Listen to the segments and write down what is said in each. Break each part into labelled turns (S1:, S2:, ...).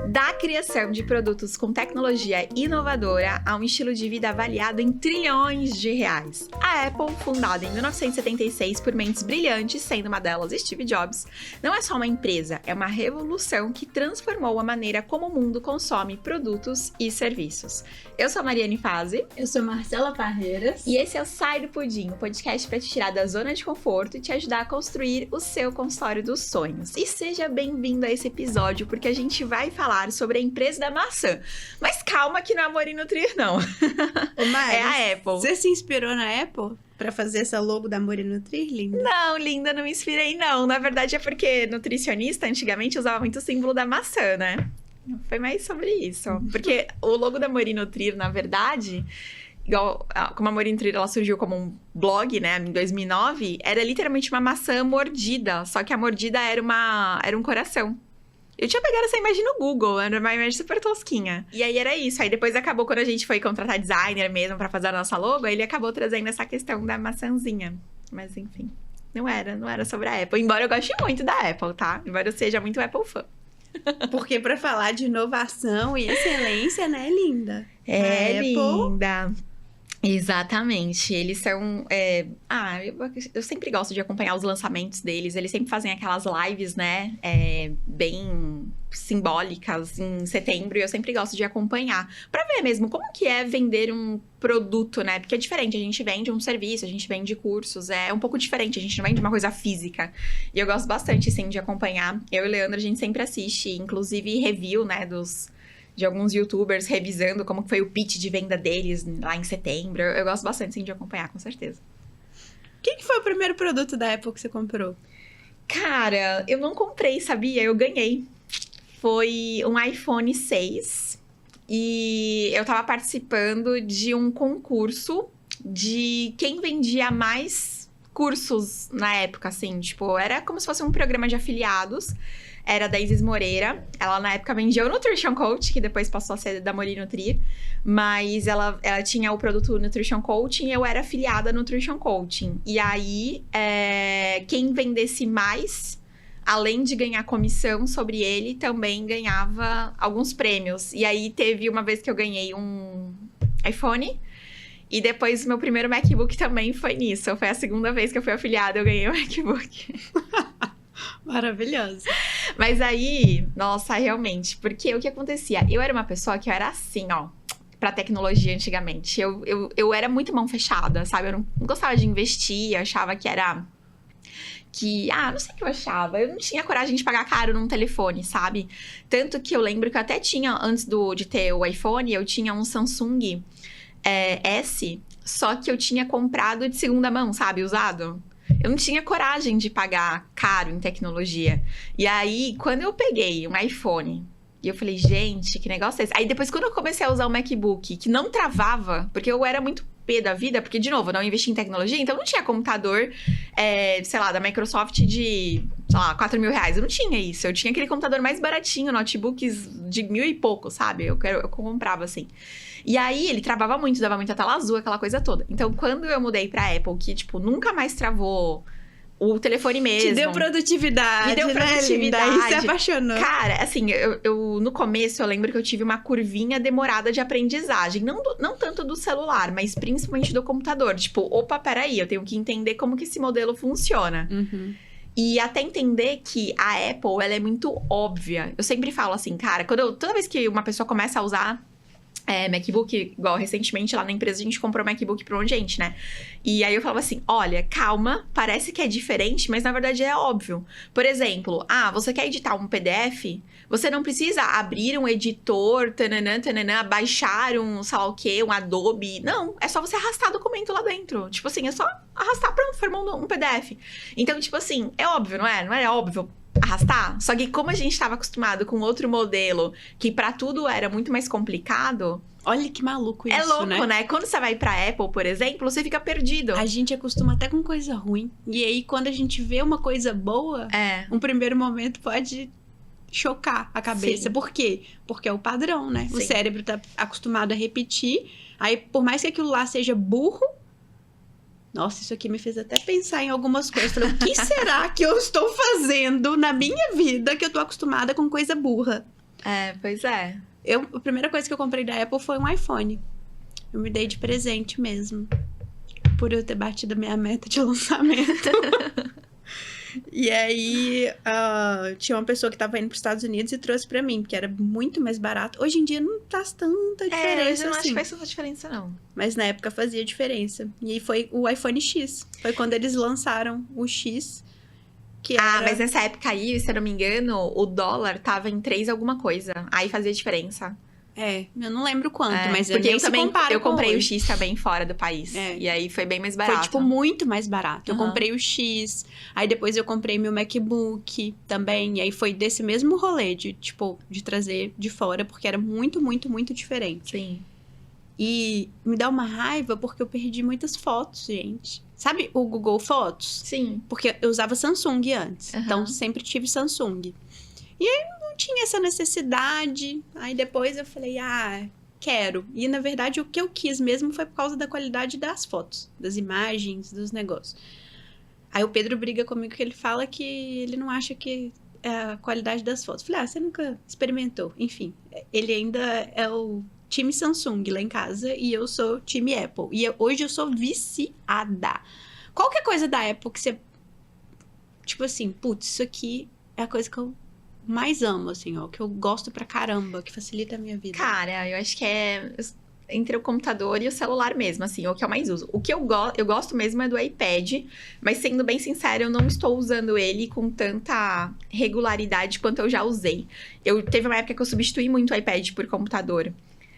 S1: Da criação de produtos com tecnologia inovadora a um estilo de vida avaliado em trilhões de reais. A Apple, fundada em 1976 por mentes brilhantes, sendo uma delas Steve Jobs, não é só uma empresa, é uma revolução que transformou a maneira como o mundo consome produtos e serviços. Eu sou a Mariane Fazi.
S2: Eu sou Marcela Parreiras.
S1: E esse é o Sai do Pudim, um podcast para te tirar da zona de conforto e te ajudar a construir o seu consultório dos sonhos. E seja bem-vindo a esse episódio, porque a gente vai falar sobre a empresa da maçã. Mas calma que não é Amor e Nutrir, não.
S2: Ô, Mari,
S1: é a Apple.
S2: Você se inspirou na Apple pra fazer essa logo da Amor e Nutrir, linda?
S1: Não, linda, não me inspirei, não. Na verdade é porque nutricionista antigamente usava muito o símbolo da maçã, né? Foi mais sobre isso. Porque o logo da Amor e Nutrir, na verdade, igual, como a Amor e Nutrir ela surgiu como um blog, né, em 2009, era literalmente uma maçã mordida. Só que a mordida era um coração. Eu tinha pegado essa imagem no Google, era uma imagem super tosquinha. E aí era isso. Aí depois acabou, quando a gente foi contratar designer mesmo pra fazer a nossa logo, aí ele acabou trazendo essa questão da maçãzinha. Mas enfim, não era sobre a Apple. Embora eu goste muito da Apple, tá? Embora eu seja muito Apple fã.
S2: Porque pra falar de inovação e excelência, né, linda?
S1: É,
S2: a
S1: linda.
S2: Apple...
S1: Exatamente, eles são... eu sempre gosto de acompanhar os lançamentos deles. Eles sempre fazem aquelas lives, né, bem simbólicas em setembro. E eu sempre gosto de acompanhar, pra ver mesmo como que é vender um produto, né? Porque é diferente, a gente vende um serviço, a gente vende cursos. É um pouco diferente, a gente não vende uma coisa física. E eu gosto bastante, sim, de acompanhar. Eu e o Leandro, a gente sempre assiste, inclusive review, né, de alguns youtubers revisando como foi o pitch de venda deles lá em setembro. Eu gosto bastante, sim, de acompanhar, com certeza.
S2: O que foi o primeiro produto da Apple que você comprou?
S1: Cara, eu não comprei, sabia? Eu ganhei. Foi um iPhone 6. E eu tava participando de um concurso de quem vendia mais cursos na época, assim. Tipo, era como se fosse um programa de afiliados. Era da Isis Moreira. Ela, na época, vendia o Nutrition Coach, que depois passou a ser da Amor e Nutrir. Mas ela tinha o produto Nutrition Coaching e eu era afiliada a Nutrition Coaching. E aí, quem vendesse mais, além de ganhar comissão sobre ele, também ganhava alguns prêmios. E aí, teve uma vez que eu ganhei um iPhone. E depois, meu primeiro MacBook também foi nisso. Foi a segunda vez que eu fui afiliada, eu ganhei o MacBook.
S2: Maravilhoso.
S1: Mas aí, nossa, realmente, porque o que acontecia? Eu era uma pessoa que eu era assim, ó, pra tecnologia antigamente. Eu era muito mão fechada, sabe? Eu não gostava de investir, eu achava que era... não sei o que eu achava. Eu não tinha coragem de pagar caro num telefone, sabe? Tanto que eu lembro que eu até tinha, antes de ter o iPhone, eu tinha um Samsung S, só que eu tinha comprado de segunda mão, sabe? Usado. Eu não tinha coragem de pagar caro em tecnologia. E aí, quando eu peguei um iPhone, e eu falei, gente, que negócio é esse? Aí depois, quando eu comecei a usar o MacBook, que não travava, porque eu era muito pé da vida, porque, de novo, eu não investi em tecnologia, então eu não tinha computador, sei lá, da Microsoft de, sei lá, 4 mil reais. Eu não tinha isso. Eu tinha aquele computador mais baratinho, notebooks de 1.000 e pouco, sabe? Eu comprava assim. E aí, ele travava muito, dava muita tela azul, aquela coisa toda. Então, quando eu mudei pra Apple, que, tipo, nunca mais travou o telefone mesmo...
S2: Te deu produtividade,
S1: me deu produtividade.
S2: Né, linda? Aí se apaixonou.
S1: Cara, assim, eu no começo, eu lembro que eu tive uma curvinha demorada de aprendizagem. Não tanto do celular, mas principalmente do computador. Tipo, opa, peraí, eu tenho que entender como que esse modelo funciona.
S2: Uhum.
S1: E até entender que a Apple, ela é muito óbvia. Eu sempre falo assim, cara, toda vez que uma pessoa começa a usar... MacBook, igual recentemente lá na empresa a gente comprou MacBook pra um gente, né? E aí eu falava assim, olha, calma, parece que é diferente, mas na verdade é óbvio. Por exemplo, você quer editar um PDF? Você não precisa abrir um editor, baixar um, sei lá o quê, um Adobe. Não, é só você arrastar documento lá dentro. Tipo assim, é só arrastar, pronto, formando um PDF. Então, tipo assim, é óbvio, não é? Não é óbvio arrastar? Só que como a gente estava acostumado com outro modelo, que pra tudo era muito mais complicado...
S2: Olha que maluco isso,
S1: né? É louco, né? Quando você vai pra Apple, por exemplo, você fica perdido.
S2: A gente acostuma até com coisa ruim. E aí, quando a gente vê uma coisa boa, um primeiro momento pode chocar a cabeça. Sim. Por quê? Porque é o padrão, né? Sim. O cérebro tá acostumado a repetir. Aí, por mais que aquilo lá seja burro, nossa, isso aqui me fez até pensar em algumas coisas. Falei, o que será que eu estou fazendo na minha vida que eu tô acostumada com coisa burra?
S1: Pois é.
S2: A primeira coisa que eu comprei da Apple foi um iPhone. Eu me dei de presente mesmo. Por eu ter batido a minha meta de lançamento. E aí, tinha uma pessoa que tava indo pros Estados Unidos e trouxe pra mim, porque era muito mais barato. Hoje em dia não faz tanta diferença
S1: hoje eu não acho
S2: assim.
S1: que faz tanta diferença, não.
S2: Mas na época fazia diferença. E aí foi o iPhone X. Foi quando eles lançaram o X.
S1: Mas nessa época aí, se eu não me engano, o dólar tava em 3 alguma coisa. Aí fazia diferença.
S2: Eu não lembro quanto, mas
S1: porque eu também comprei
S2: o
S1: X também fora do país. E aí foi bem mais barato.
S2: Foi, tipo, muito mais barato. Eu comprei o X, aí depois eu comprei meu MacBook também. E aí foi desse mesmo rolê de trazer de fora, porque era muito, muito, muito diferente.
S1: Sim.
S2: E me dá uma raiva porque eu perdi muitas fotos, gente. Sabe o Google Fotos?
S1: Sim.
S2: Porque eu usava Samsung antes. Então, sempre tive Samsung. E aí, não tinha essa necessidade. Aí, depois eu falei, quero. E, na verdade, o que eu quis mesmo foi por causa da qualidade das fotos. Das imagens, dos negócios. Aí, o Pedro briga comigo que ele fala que ele não acha que é a qualidade das fotos. Eu falei, você nunca experimentou. Enfim, ele ainda é o time Samsung lá em casa e eu sou time Apple. E hoje eu sou viciada. Qualquer coisa da Apple que você... Tipo assim, putz, isso aqui é a coisa que eu mais amo, assim, que eu gosto pra caramba, que facilita a minha vida.
S1: Cara, eu acho que é entre o computador e o celular mesmo, assim, o que eu mais uso. O que eu gosto mesmo é do iPad, mas sendo bem sincera, eu não estou usando ele com tanta regularidade quanto eu já usei. Teve uma época que eu substituí muito o iPad por computador.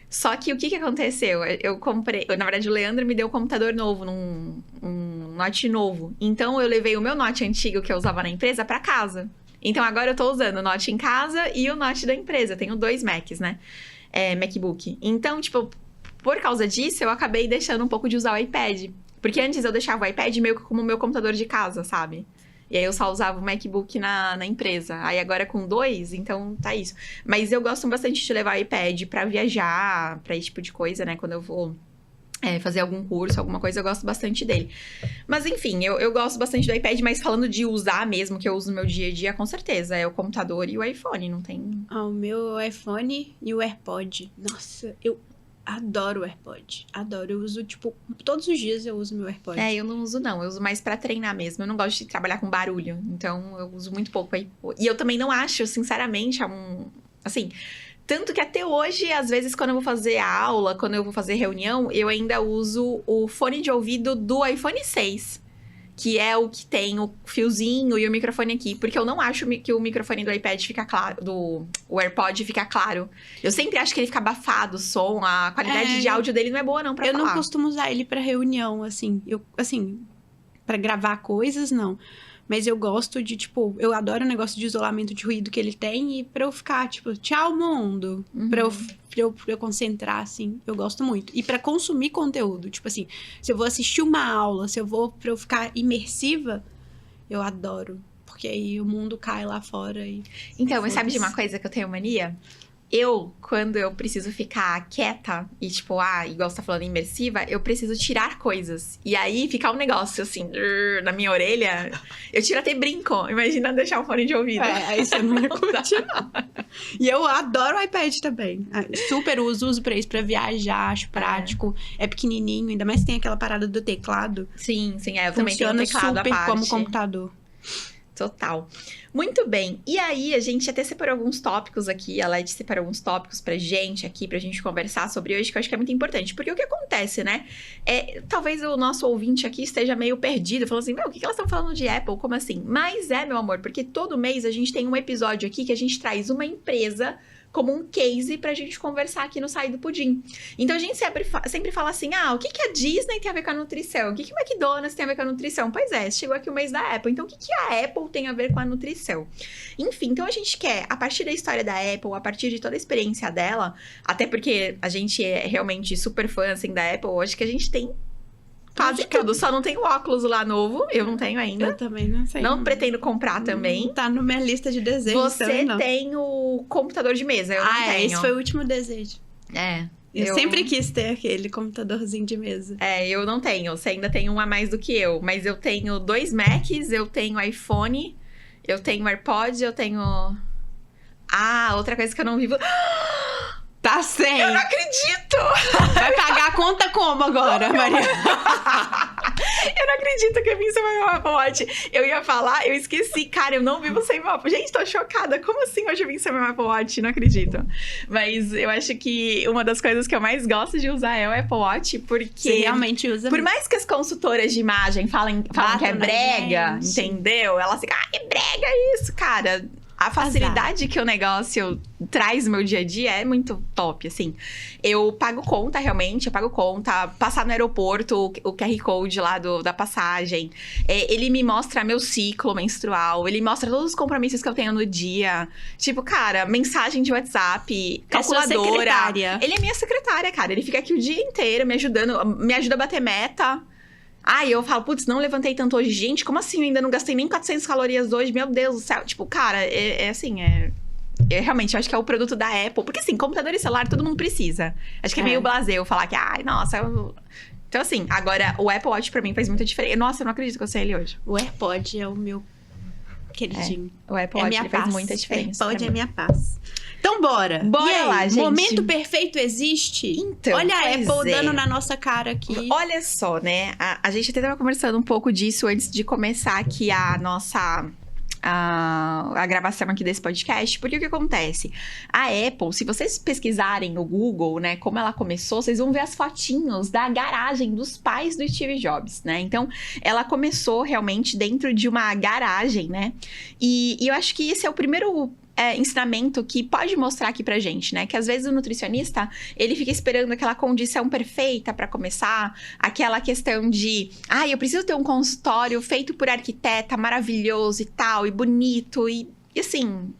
S1: Só que o que aconteceu? Eu comprei... Na verdade, o Leandro me deu um computador novo, um Note novo. Então, eu levei o meu Note antigo que eu usava na empresa pra casa. Então, agora eu tô usando o Note em casa e o Note da empresa. Eu tenho 2 Macs, né? MacBook. Então, por causa disso, eu acabei deixando um pouco de usar o iPad. Porque antes eu deixava o iPad meio que como o meu computador de casa, sabe? E aí eu só usava o MacBook na empresa. Aí agora com 2, então tá isso. Mas eu gosto bastante de levar o iPad pra viajar, pra esse tipo de coisa, né? Quando eu vou fazer algum curso, alguma coisa, eu gosto bastante dele. Mas enfim, eu gosto bastante do iPad, mas falando de usar mesmo, que eu uso no meu dia a dia, com certeza, é o computador e o iPhone, não tem...
S2: O meu iPhone e o AirPod. Nossa, eu adoro o AirPod. Adoro. Eu uso, todos os dias eu uso meu AirPod.
S1: Eu não uso, não. Eu uso mais pra treinar mesmo. Eu não gosto de trabalhar com barulho. Então, eu uso muito pouco. E eu também não acho, sinceramente, assim... Tanto que até hoje, às vezes, quando eu vou fazer aula, quando eu vou fazer reunião, eu ainda uso o fone de ouvido do iPhone 6. Que é o que tem o fiozinho e o microfone aqui. Porque eu não acho que o microfone do iPad fica claro, o AirPod fica claro. Eu sempre acho que ele fica abafado, o som, a qualidade de áudio dele não é boa não pra falar.
S2: Eu não costumo usar ele pra reunião, assim. Pra gravar coisas, não. Mas eu gosto de, eu adoro o negócio de isolamento de ruído que ele tem. E pra eu ficar, tchau, mundo. Pra eu concentrar, assim, eu gosto muito. E pra consumir conteúdo, se eu vou assistir uma aula, pra eu ficar imersiva, eu adoro. Porque aí o mundo cai lá fora e...
S1: Então, mas sabe de uma coisa que eu tenho mania? Quando eu preciso ficar quieta e, igual você tá falando, imersiva, eu preciso tirar coisas. E aí, ficar um negócio, assim, na minha orelha, eu tiro até brinco. Imagina deixar um fone de ouvido.
S2: Aí você não ia curtir, não. E eu adoro o iPad também. Super uso pra isso, pra viajar, acho prático. É pequenininho, ainda mais tem aquela parada do teclado.
S1: Sim, eu também tenho um teclado à parte.
S2: Funciona super como computador.
S1: Total. Muito bem. E aí, a gente até separou alguns tópicos aqui. A Leti separou alguns tópicos pra gente aqui, pra gente conversar sobre hoje, que eu acho que é muito importante. Porque o que acontece, né? Talvez o nosso ouvinte aqui esteja meio perdido, falando assim, o que elas estão falando de Apple? Como assim? Mas meu amor, porque todo mês a gente tem um episódio aqui que a gente traz uma empresa como um case pra gente conversar aqui no Sai do Pudim. Então, a gente sempre fala assim, o que a Disney tem a ver com a nutrição? O que o McDonald's tem a ver com a nutrição? Pois é, chegou aqui o mês da Apple. Então, o que a Apple tem a ver com a nutrição? Enfim, então a gente quer, a partir da história da Apple, a partir de toda a experiência dela, até porque a gente é realmente super fã, assim, da Apple, acho que a gente tem quase tudo, só não tem o óculos lá novo, eu não tenho ainda.
S2: Eu também não sei.
S1: Não pretendo comprar também.
S2: Tá na minha lista de desejos.
S1: Você tem o computador de mesa, eu não tenho.
S2: Esse foi o último desejo. Eu sempre quis ter aquele computadorzinho de mesa.
S1: Eu não tenho, você ainda tem um a mais do que eu. Mas eu tenho 2 Macs, eu tenho iPhone, eu tenho AirPods, eu tenho... Ah, outra coisa que eu não vivo...
S2: Tá sem.
S1: Eu não acredito!
S2: Vai pagar a conta como agora, Maria?
S1: Eu não acredito que eu vim sem meu Apple Watch. Eu ia falar, eu esqueci. Cara, eu não vivo sem meu Apple Watch. Gente, tô chocada. Como assim hoje eu vim sem meu Apple Watch? Não acredito. Mas eu acho que uma das coisas que eu mais gosto de usar é o Apple Watch, porque...
S2: Você realmente usa.
S1: Por mais que as consultoras de imagem falam que é brega, entendeu? Elas ficam, é brega isso, cara. A facilidade que o negócio traz no meu dia a dia é muito top, assim. Eu pago conta, realmente, passar no aeroporto, o QR Code lá da passagem. Ele me mostra meu ciclo menstrual, ele mostra todos os compromissos que eu tenho no dia. Tipo, cara, mensagem de WhatsApp, calculadora. Ele é minha secretária, cara. Ele fica aqui o dia inteiro me ajudando, me ajuda a bater meta. Aí eu falo, putz, não levantei tanto hoje. Gente, como assim? Eu ainda não gastei nem 400 calorias hoje. Meu Deus do céu. Tipo, cara, realmente, eu acho que é o produto da Apple. Porque assim, computador e celular todo mundo precisa. Acho que é meio blasé eu falar que, ai, nossa... Então assim, agora o Apple Watch pra mim faz muita diferença. Nossa, eu não acredito que eu sei ele hoje.
S2: O AirPod é o meu queridinho.
S1: O Apple Watch ele faz muita diferença.
S2: O AirPod é minha paz. Então, bora.
S1: Bora lá, gente.
S2: Momento perfeito existe?
S1: Então,
S2: olha a Apple dando na nossa cara aqui.
S1: Olha só, né? A gente até tava conversando um pouco disso antes de começar aqui a nossa... A gravação aqui desse podcast, porque o que acontece? A Apple, se vocês pesquisarem no Google, né, como ela começou, vocês vão ver as fotinhos da garagem dos pais do Steve Jobs, né? Então, ela começou realmente dentro de uma garagem, né? E eu acho que esse é o primeiro ensinamento que pode mostrar aqui pra gente, né? Que às vezes o nutricionista, ele fica esperando aquela condição perfeita pra começar, aquela questão de, eu preciso ter um consultório feito por arquiteta, maravilhoso e tal, e bonito, e assim...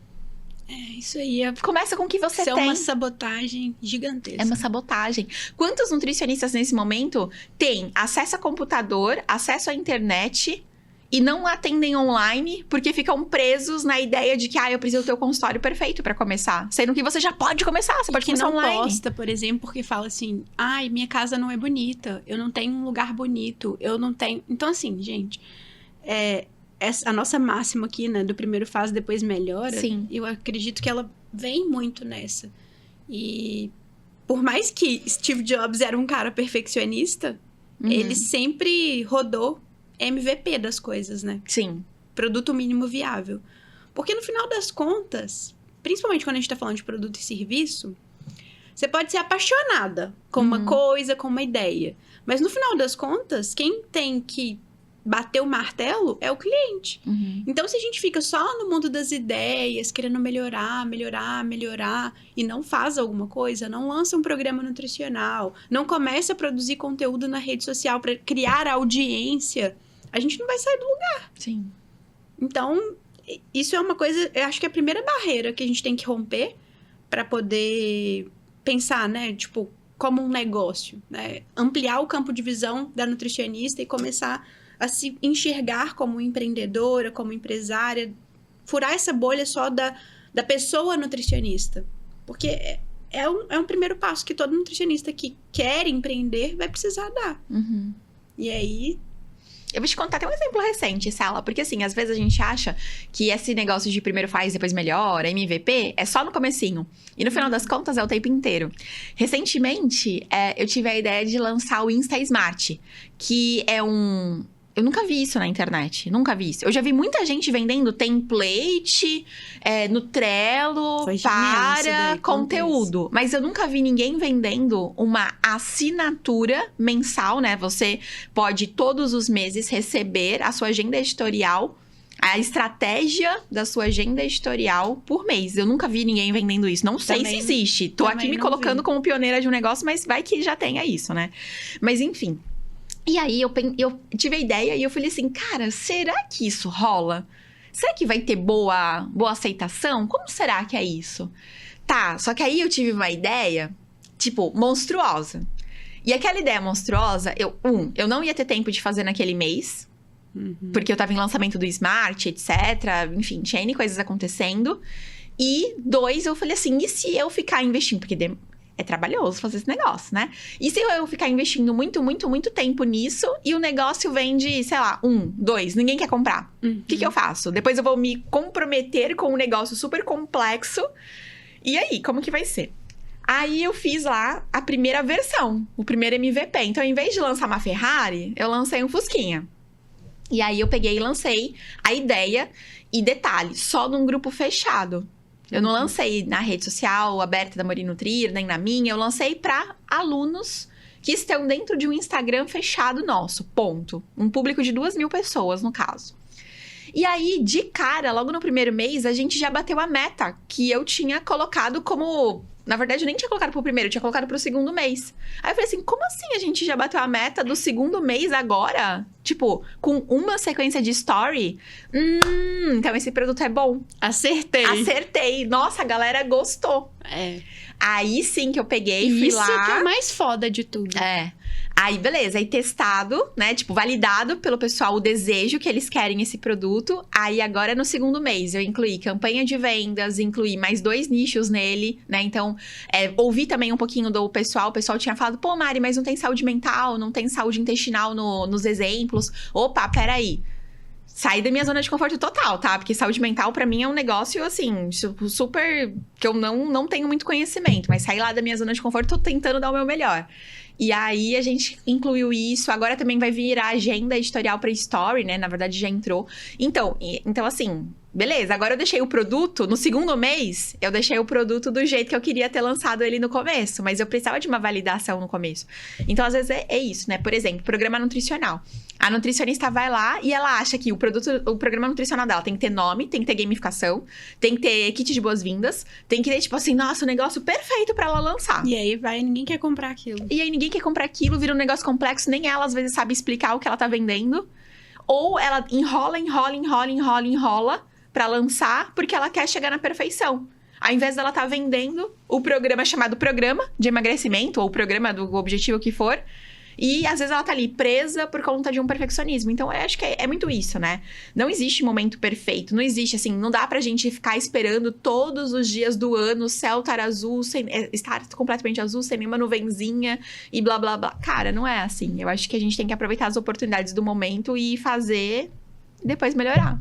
S2: Isso aí
S1: começa com o que você tem.
S2: É uma sabotagem gigantesca.
S1: É uma sabotagem. Quantos nutricionistas nesse momento têm acesso a computador, acesso à internet... E não atendem online porque ficam presos na ideia de que, eu preciso ter o consultório perfeito pra começar. Sendo que você já pode começar, você pode começar online.
S2: E que não posta, por exemplo, porque fala assim, minha casa não é bonita, eu não tenho um lugar bonito, eu não tenho... Então, assim, gente, a nossa máxima aqui, né, do primeiro faz, depois melhora.
S1: Sim.
S2: Eu acredito que ela vem muito nessa. E por mais que Steve Jobs era um cara perfeccionista, ele sempre rodou MVP das coisas, né?
S1: Sim.
S2: Produto mínimo viável. Porque no final das contas, principalmente quando a gente tá falando de produto e serviço, você pode ser apaixonada com uma coisa, com uma ideia. Mas no final das contas, quem tem que bater o martelo é o cliente. Então, se a gente fica só no mundo das ideias, querendo melhorar, e não faz alguma coisa, não lança um programa nutricional, não começa a produzir conteúdo na rede social para criar audiência, a gente não vai sair do lugar.
S1: Sim.
S2: Então, isso é uma coisa... Eu acho que é a primeira barreira que a gente tem que romper para poder pensar, né? Tipo, como um negócio, né? Ampliar o campo de visão da nutricionista e começar a se enxergar como empreendedora, como empresária. Furar essa bolha só da pessoa nutricionista. Porque é um primeiro passo que todo nutricionista que quer empreender vai precisar dar. E aí...
S1: Eu vou te contar até um exemplo recente, Sala. Porque assim, às vezes a gente acha que esse negócio de primeiro faz, depois melhora, MVP, é só no comecinho. E no final das contas, é o tempo inteiro. Recentemente, eu tive a ideia de lançar o Insta Smart. Que é um... Eu nunca vi isso na internet, nunca vi isso. Eu já vi muita gente vendendo template no Trello para conteúdo. Mas eu nunca vi ninguém vendendo uma assinatura mensal, né? Você pode todos os meses receber a sua agenda editorial, a estratégia da sua agenda editorial por mês. Eu nunca vi ninguém vendendo isso. Não sei se existe. Tô aqui me colocando como pioneira de um negócio, mas vai que já tenha isso, né? Mas enfim... E aí, eu tive a ideia e eu falei assim, cara, será que isso rola? Será que vai ter boa aceitação? Como será que é isso? Tá, só que aí eu tive uma ideia, tipo, monstruosa. E aquela ideia monstruosa, eu não ia ter tempo de fazer naquele mês, porque eu tava em lançamento do Smart, etc. Enfim, tinha N coisas acontecendo. E 2, eu falei assim, e se eu ficar investindo? Porque é trabalhoso fazer esse negócio, né? E se eu ficar investindo muito, muito, muito tempo nisso e o negócio vende, sei lá, 1, 2, ninguém quer comprar. O que eu faço? Depois eu vou me comprometer com um negócio super complexo. E aí, como que vai ser? Aí eu fiz lá a primeira versão, o primeiro MVP. Então, em vez de lançar uma Ferrari, eu lancei um Fusquinha. E aí eu peguei e lancei a ideia. E detalhe, só num grupo fechado. Eu não lancei na rede social aberta da Mori Nutrir, nem na minha. Eu lancei para alunos que estão dentro de um Instagram fechado nosso, ponto. Um público de 2.000 pessoas, no caso. E aí, de cara, logo no primeiro mês, a gente já bateu a meta que eu tinha colocado como... Na verdade, eu nem tinha colocado pro primeiro, eu tinha colocado pro segundo mês. Aí eu falei assim, como assim a gente já bateu a meta do segundo mês agora? Tipo, com uma sequência de story? Então esse produto é bom. Acertei. Nossa, a galera gostou. Aí sim que eu peguei, fui lá...
S2: Isso que é o mais foda de tudo.
S1: Aí, beleza. Aí, testado, né? Tipo, validado pelo pessoal o desejo que eles querem esse produto. Aí, agora, no segundo mês, eu incluí campanha de vendas, incluí mais 2 nichos nele, né? Então, ouvi também um pouquinho do pessoal. O pessoal tinha falado, pô, Mari, mas não tem saúde mental, não tem saúde intestinal nos exemplos. Opa, peraí. Saí da minha zona de conforto total, tá? Porque saúde mental, pra mim, é um negócio, assim, super... Que eu não tenho muito conhecimento. Mas saí lá da minha zona de conforto, tô tentando dar o meu melhor. E aí, a gente incluiu isso. Agora também vai vir a agenda editorial pra Story, né? Na verdade, já entrou. Então assim... Beleza, agora eu deixei o produto, no segundo mês, eu deixei o produto do jeito que eu queria ter lançado ele no começo, mas eu precisava de uma validação no começo. Então, às vezes, é isso, né? Por exemplo, programa nutricional. A nutricionista vai lá e ela acha que o programa nutricional dela tem que ter nome, tem que ter gamificação, tem que ter kit de boas-vindas, tem que ter, tipo assim, nossa, um negócio perfeito pra ela lançar.
S2: E aí ninguém quer comprar aquilo.
S1: E aí ninguém quer comprar aquilo, vira um negócio complexo, nem ela, às vezes, sabe explicar o que ela tá vendendo. Ou ela enrola pra lançar, porque ela quer chegar na perfeição. Ao invés dela estar vendendo o programa chamado programa de emagrecimento, ou o programa do objetivo que for, e às vezes ela tá ali presa por conta de um perfeccionismo. Então, eu acho que é muito isso, né? Não existe momento perfeito, não existe, assim, não dá pra gente ficar esperando todos os dias do ano o céu estar azul, estar completamente azul, sem nenhuma nuvenzinha e blá, blá, blá. Cara, não é assim. Eu acho que a gente tem que aproveitar as oportunidades do momento e fazer e depois melhorar.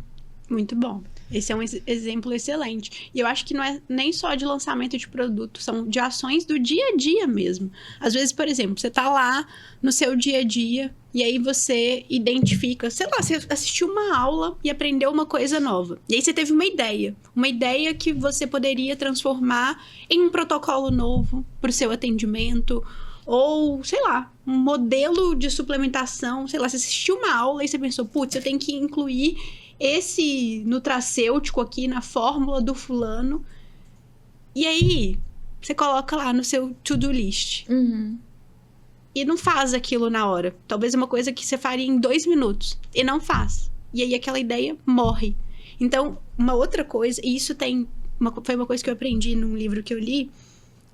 S2: Muito bom. Esse é um exemplo excelente. E eu acho que não é nem só de lançamento de produto, são de ações do dia a dia mesmo. Às vezes, por exemplo, você tá lá no seu dia a dia e aí você identifica, sei lá, você assistiu uma aula e aprendeu uma coisa nova. E aí você teve uma ideia que você poderia transformar em um protocolo novo pro seu atendimento. Ou, sei lá, um modelo de suplementação. Sei lá, você assistiu uma aula e você pensou, putz, eu tenho que incluir esse nutracêutico aqui na fórmula do fulano. E aí, você coloca lá no seu to-do list. E não faz aquilo na hora. Talvez é uma coisa que você faria em 2 minutos. E não faz. E aí, aquela ideia morre. Então, uma outra coisa... E isso foi uma coisa que eu aprendi num livro que eu li.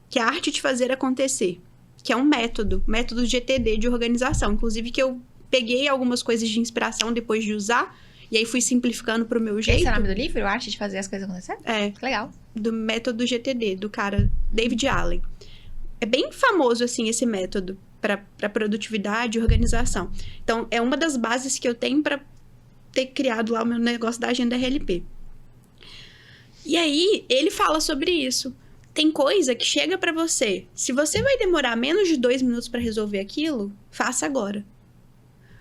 S2: Que é a arte de fazer acontecer. Que é um método GTD de organização. Inclusive, que eu peguei algumas coisas de inspiração depois de usar... E aí fui simplificando pro meu jeito.
S1: Esse é o nome do livro? Eu acho de fazer as coisas acontecer? Que legal.
S2: Do método GTD, do cara David Allen. É bem famoso, assim, esse método para produtividade e organização. Então, é uma das bases que eu tenho para ter criado lá o meu negócio da agenda RLP. E aí, ele fala sobre isso. Tem coisa que chega para você. Se você vai demorar menos de 2 minutos para resolver aquilo, faça agora.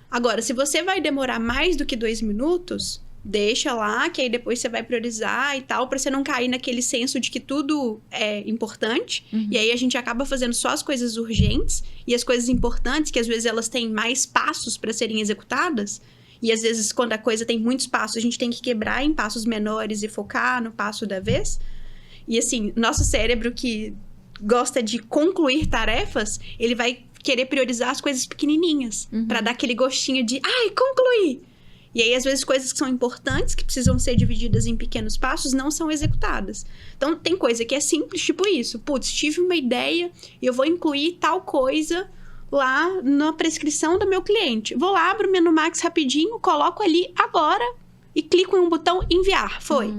S2: Agora, se você vai demorar mais do que 2 minutos, deixa lá, que aí depois você vai priorizar e tal, pra você não cair naquele senso de que tudo é importante. E aí a gente acaba fazendo só as coisas urgentes e as coisas importantes, que às vezes elas têm mais passos para serem executadas. E às vezes, quando a coisa tem muitos passos, a gente tem que quebrar em passos menores e focar no passo da vez. E assim, nosso cérebro que gosta de concluir tarefas, ele vai querer priorizar as coisas pequenininhas, pra dar aquele gostinho de, concluí! E aí, às vezes, coisas que são importantes, que precisam ser divididas em pequenos passos, não são executadas. Então, tem coisa que é simples, tipo isso. Putz, tive uma ideia e eu vou incluir tal coisa lá na prescrição do meu cliente. Vou lá, abro o menu Max rapidinho, coloco ali agora e clico em um botão enviar. Foi.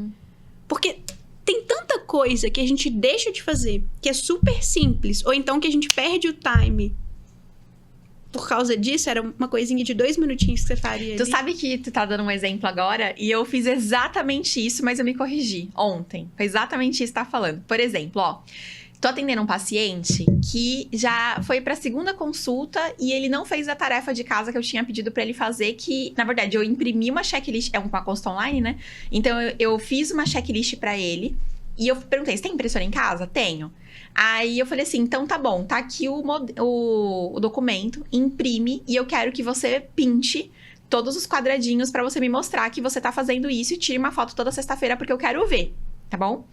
S2: Porque tem tanta coisa que a gente deixa de fazer, que é super simples, ou então que a gente perde o time. Por causa disso, era uma coisinha de 2 minutinhos que você faria.
S1: Tu sabe que tu tá dando um exemplo agora, e eu fiz exatamente isso, mas eu me corrigi ontem. Foi exatamente isso que tá falando. Por exemplo, ó, tô atendendo um paciente que já foi pra 2ª consulta e ele não fez a tarefa de casa que eu tinha pedido pra ele fazer, que, na verdade, eu imprimi uma checklist, é uma consulta online, né? Então, eu fiz uma checklist pra ele, e eu perguntei, você tem impressora em casa? Tenho. Aí eu falei assim, então tá bom, tá aqui o documento, imprime, e eu quero que você pinte todos os quadradinhos pra você me mostrar que você tá fazendo isso e tire uma foto toda sexta-feira porque eu quero ver, tá bom?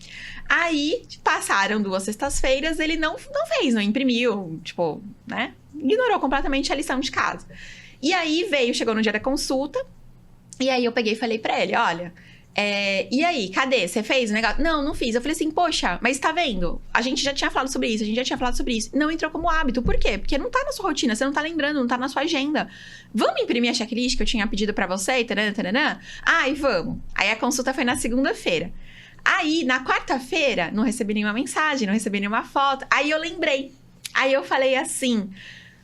S1: Aí, passaram 2 sextas-feiras, ele não fez, não imprimiu, tipo, né? Ignorou completamente a lição de casa. E aí chegou no dia da consulta, e aí eu peguei e falei pra ele, olha... e aí, cadê? Você fez o negócio? Não fiz. Eu falei assim, poxa, mas tá vendo? A gente já tinha falado sobre isso, Não entrou como hábito. Por quê? Porque não tá na sua rotina, você não tá lembrando, não tá na sua agenda. Vamos imprimir a checklist que eu tinha pedido pra você? E taranã? Ai, vamos. Aí a consulta foi na segunda-feira. Aí, na quarta-feira, não recebi nenhuma mensagem, não recebi nenhuma foto. Aí eu lembrei. Aí eu falei assim...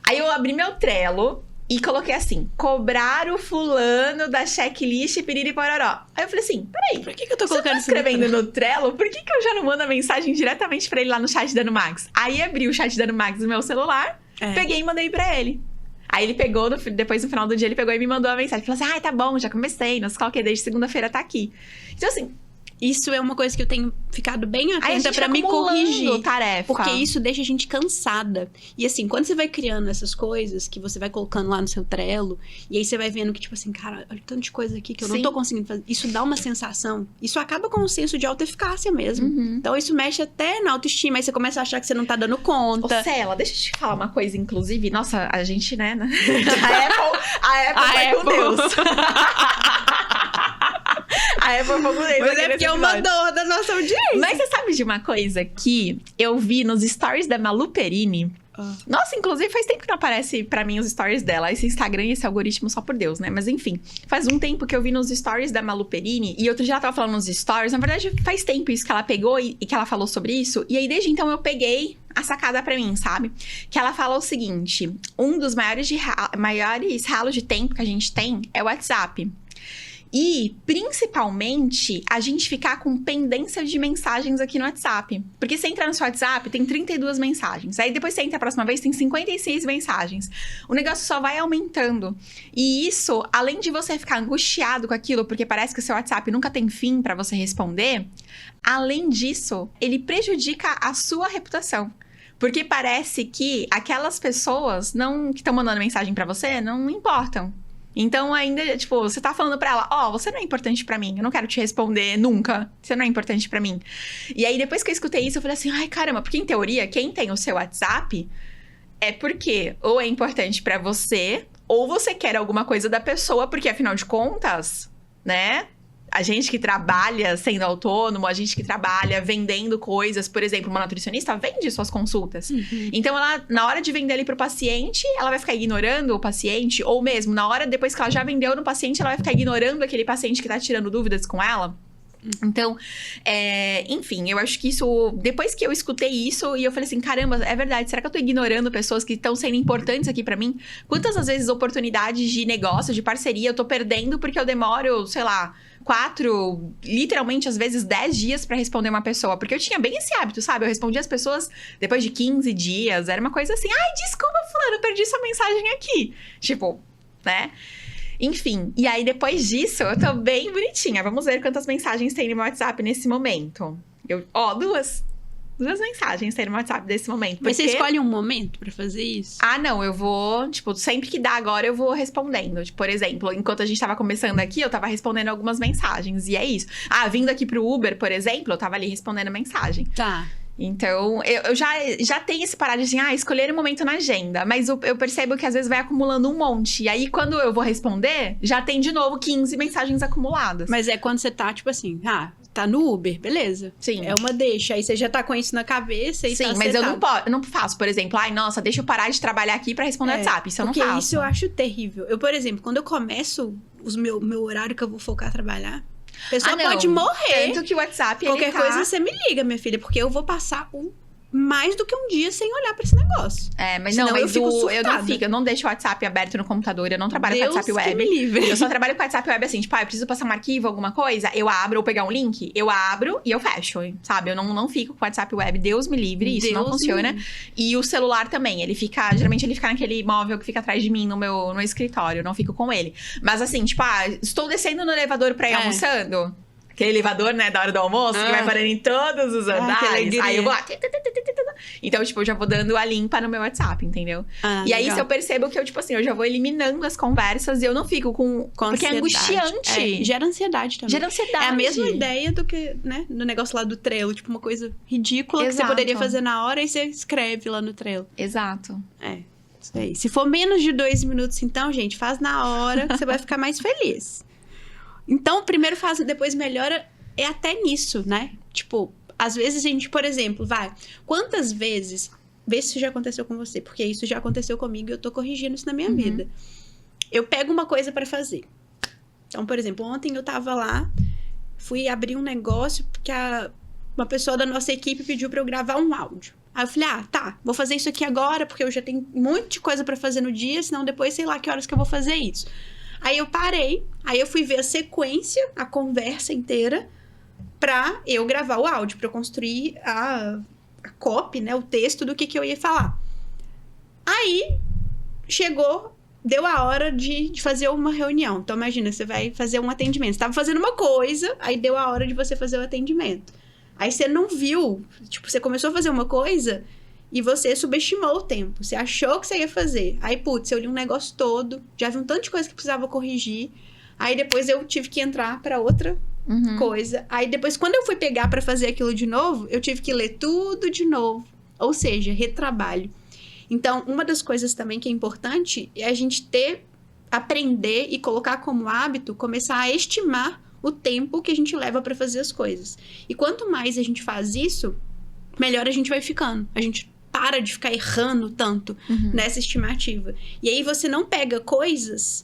S1: Aí eu abri meu Trello... E coloquei assim, cobrar o fulano da checklist piriri pororó. Aí eu falei assim, peraí,
S2: por que eu tô colocando isso
S1: escrevendo no Trello? Por que eu já não mando a mensagem diretamente pra ele lá no chat da Numax? Aí abri o chat da Numax no meu celular, peguei e mandei pra ele. Aí ele pegou, depois no final do dia, ele pegou e me mandou a mensagem. Falou assim, tá bom, já comecei, não sei qual que é, desde segunda-feira tá aqui. Então assim...
S2: Isso é uma coisa que eu tenho ficado bem atenta pra me corrigir.
S1: Tarefa.
S2: Porque isso deixa a gente cansada. E assim, quando você vai criando essas coisas, que você vai colocando lá no seu Trello, e aí você vai vendo que, tipo assim, cara, olha tanto de coisa aqui que eu não tô conseguindo fazer. Isso dá uma sensação. Isso acaba com o senso de autoeficácia mesmo. Então isso mexe até na autoestima. Aí você começa a achar que você não tá dando conta.
S1: Ô, Cela, deixa eu te falar uma coisa, inclusive. Nossa, a gente, né? A Apple vai com Deus. A Apple foi com Deus.
S2: Mas é porque é uma dor da nossa audiência.
S1: Mas você sabe de uma coisa que eu vi nos stories da Malu Perini? Nossa, inclusive faz tempo que não aparece pra mim os stories dela. Esse Instagram e esse algoritmo só por Deus, né? Mas enfim, faz um tempo que eu vi nos stories da Malu Perini. E outro dia ela tava falando nos stories. Na verdade, faz tempo isso que ela pegou e que ela falou sobre isso. E aí, desde então, eu peguei a sacada pra mim, sabe? Que ela fala o seguinte. Um dos maiores ralos de tempo que a gente tem é o WhatsApp. E, principalmente, a gente ficar com pendência de mensagens aqui no WhatsApp. Porque você entra no seu WhatsApp, tem 32 mensagens. Aí depois você entra a próxima vez, tem 56 mensagens. O negócio só vai aumentando. E isso, além de você ficar angustiado com aquilo, porque parece que o seu WhatsApp nunca tem fim pra você responder, além disso, ele prejudica a sua reputação. Porque parece que aquelas pessoas que estão mandando mensagem pra você não importam. Então, ainda, tipo, você tá falando pra ela, você não é importante pra mim, eu não quero te responder nunca, você não é importante pra mim. E aí, depois que eu escutei isso, eu falei assim, ai, caramba, porque em teoria, quem tem o seu WhatsApp é porque ou é importante pra você, ou você quer alguma coisa da pessoa, porque afinal de contas, né... A gente que trabalha sendo autônomo, a gente que trabalha vendendo coisas, por exemplo, uma nutricionista vende suas consultas. Então, ela, na hora de vender ali pro paciente, ela vai ficar ignorando o paciente, ou mesmo, na hora, depois que ela já vendeu no paciente, ela vai ficar ignorando aquele paciente que tá tirando dúvidas com ela. Então, enfim, eu acho que isso... Depois que eu escutei isso, e eu falei assim, caramba, é verdade, será que eu tô ignorando pessoas que estão sendo importantes aqui pra mim? Quantas, às vezes, oportunidades de negócio, de parceria, eu tô perdendo porque eu demoro, sei lá... 4, literalmente, às vezes 10 dias pra responder uma pessoa. Porque eu tinha bem esse hábito, sabe? Eu respondia as pessoas depois de 15 dias. Era uma coisa assim, ai, desculpa, fulano, perdi sua mensagem aqui. Tipo, né? Enfim, e aí depois disso, eu tô bem bonitinha. Vamos ver quantas mensagens tem no meu WhatsApp nesse momento. Duas mensagens tem no WhatsApp desse momento.
S2: Mas você escolhe um momento pra fazer isso?
S1: Ah, não, eu vou, tipo, sempre que dá agora eu vou respondendo. Tipo, por exemplo, enquanto a gente tava começando aqui, eu tava respondendo algumas mensagens. E é isso. Ah, vindo aqui pro Uber, por exemplo, eu tava ali respondendo mensagem.
S2: Tá.
S1: Então, eu já tenho esse parado de, escolher um momento na agenda. Mas eu percebo que às vezes vai acumulando um monte. E aí, quando eu vou responder, já tem de novo 15 mensagens acumuladas.
S2: Mas é quando você tá, tipo assim, tá no Uber, beleza.
S1: Sim.
S2: É uma deixa. Aí você já tá com isso na cabeça e
S1: sim,
S2: tá
S1: mas eu não faço, por exemplo, nossa, deixa eu parar de trabalhar aqui pra responder WhatsApp. Isso eu não faço.
S2: Porque isso eu acho terrível. Eu, por exemplo, quando eu começo meu horário que eu vou focar a trabalhar, A pessoa pode morrer.
S1: Tanto que o WhatsApp,
S2: qualquer coisa você me liga, minha filha, porque eu vou passar mais do que um dia sem olhar pra esse negócio.
S1: Mas senão eu não deixo o WhatsApp aberto no computador, eu não trabalho com WhatsApp web.
S2: Me livre.
S1: Eu só trabalho com WhatsApp web assim, tipo, eu preciso passar um arquivo, alguma coisa, eu abro ou pegar um link, eu abro e eu fecho, sabe? Eu não fico com o WhatsApp web, Deus me livre, isso não funciona. E o celular também, geralmente ele fica naquele móvel que fica atrás de mim no escritório, eu não fico com ele. Mas assim, tipo, estou descendo no elevador pra ir almoçando. Aquele elevador, né, da hora do almoço, que vai parando em todos os andares. Aí eu vou lá. Então, tipo, eu já vou dando a limpa no meu WhatsApp, entendeu? E aí, se eu percebo que eu, tipo assim, eu já vou eliminando as conversas e eu não fico com porque é angustiante.
S2: Gera ansiedade também.
S1: Gera ansiedade.
S2: É a mesma ideia do que, né, no negócio lá do Trello. Tipo, uma coisa ridícula que você poderia fazer na hora e você escreve lá no Trello.
S1: Exato.
S2: Isso aí. Se for menos de 2 minutos, então, gente, faz na hora que você vai ficar mais feliz. Então, primeiro faz, depois melhora, é até nisso, né? Tipo, às vezes a gente, por exemplo, quantas vezes, vê se isso já aconteceu com você, porque isso já aconteceu comigo e eu tô corrigindo isso na minha vida. Eu pego uma coisa pra fazer. Então, por exemplo, ontem eu tava lá, fui abrir um negócio, porque uma pessoa da nossa equipe pediu pra eu gravar um áudio. Aí eu falei, vou fazer isso aqui agora, porque eu já tenho um monte de coisa pra fazer no dia, senão depois sei lá que horas que eu vou fazer isso. Aí eu parei, aí eu fui ver a sequência, a conversa inteira, pra eu gravar o áudio, pra eu construir a copy, né, o texto do que eu ia falar. Aí, deu a hora de fazer uma reunião. Então, imagina, você vai fazer um atendimento. Você tava fazendo uma coisa, aí deu a hora de você fazer o atendimento. Aí você não viu, tipo, você começou a fazer uma coisa e você subestimou o tempo. Você achou que você ia fazer. Aí, putz, eu li um negócio todo, já vi um tanto de coisa que precisava corrigir. Aí, depois eu tive que entrar pra outra coisa. Aí, depois, quando eu fui pegar pra fazer aquilo de novo, eu tive que ler tudo de novo. Ou seja, retrabalho. Então, uma das coisas também que é importante é a gente aprender e colocar como hábito, começar a estimar o tempo que a gente leva pra fazer as coisas. E quanto mais a gente faz isso, melhor a gente vai ficando. A gente para de ficar errando tanto nessa estimativa. E aí você não pega coisas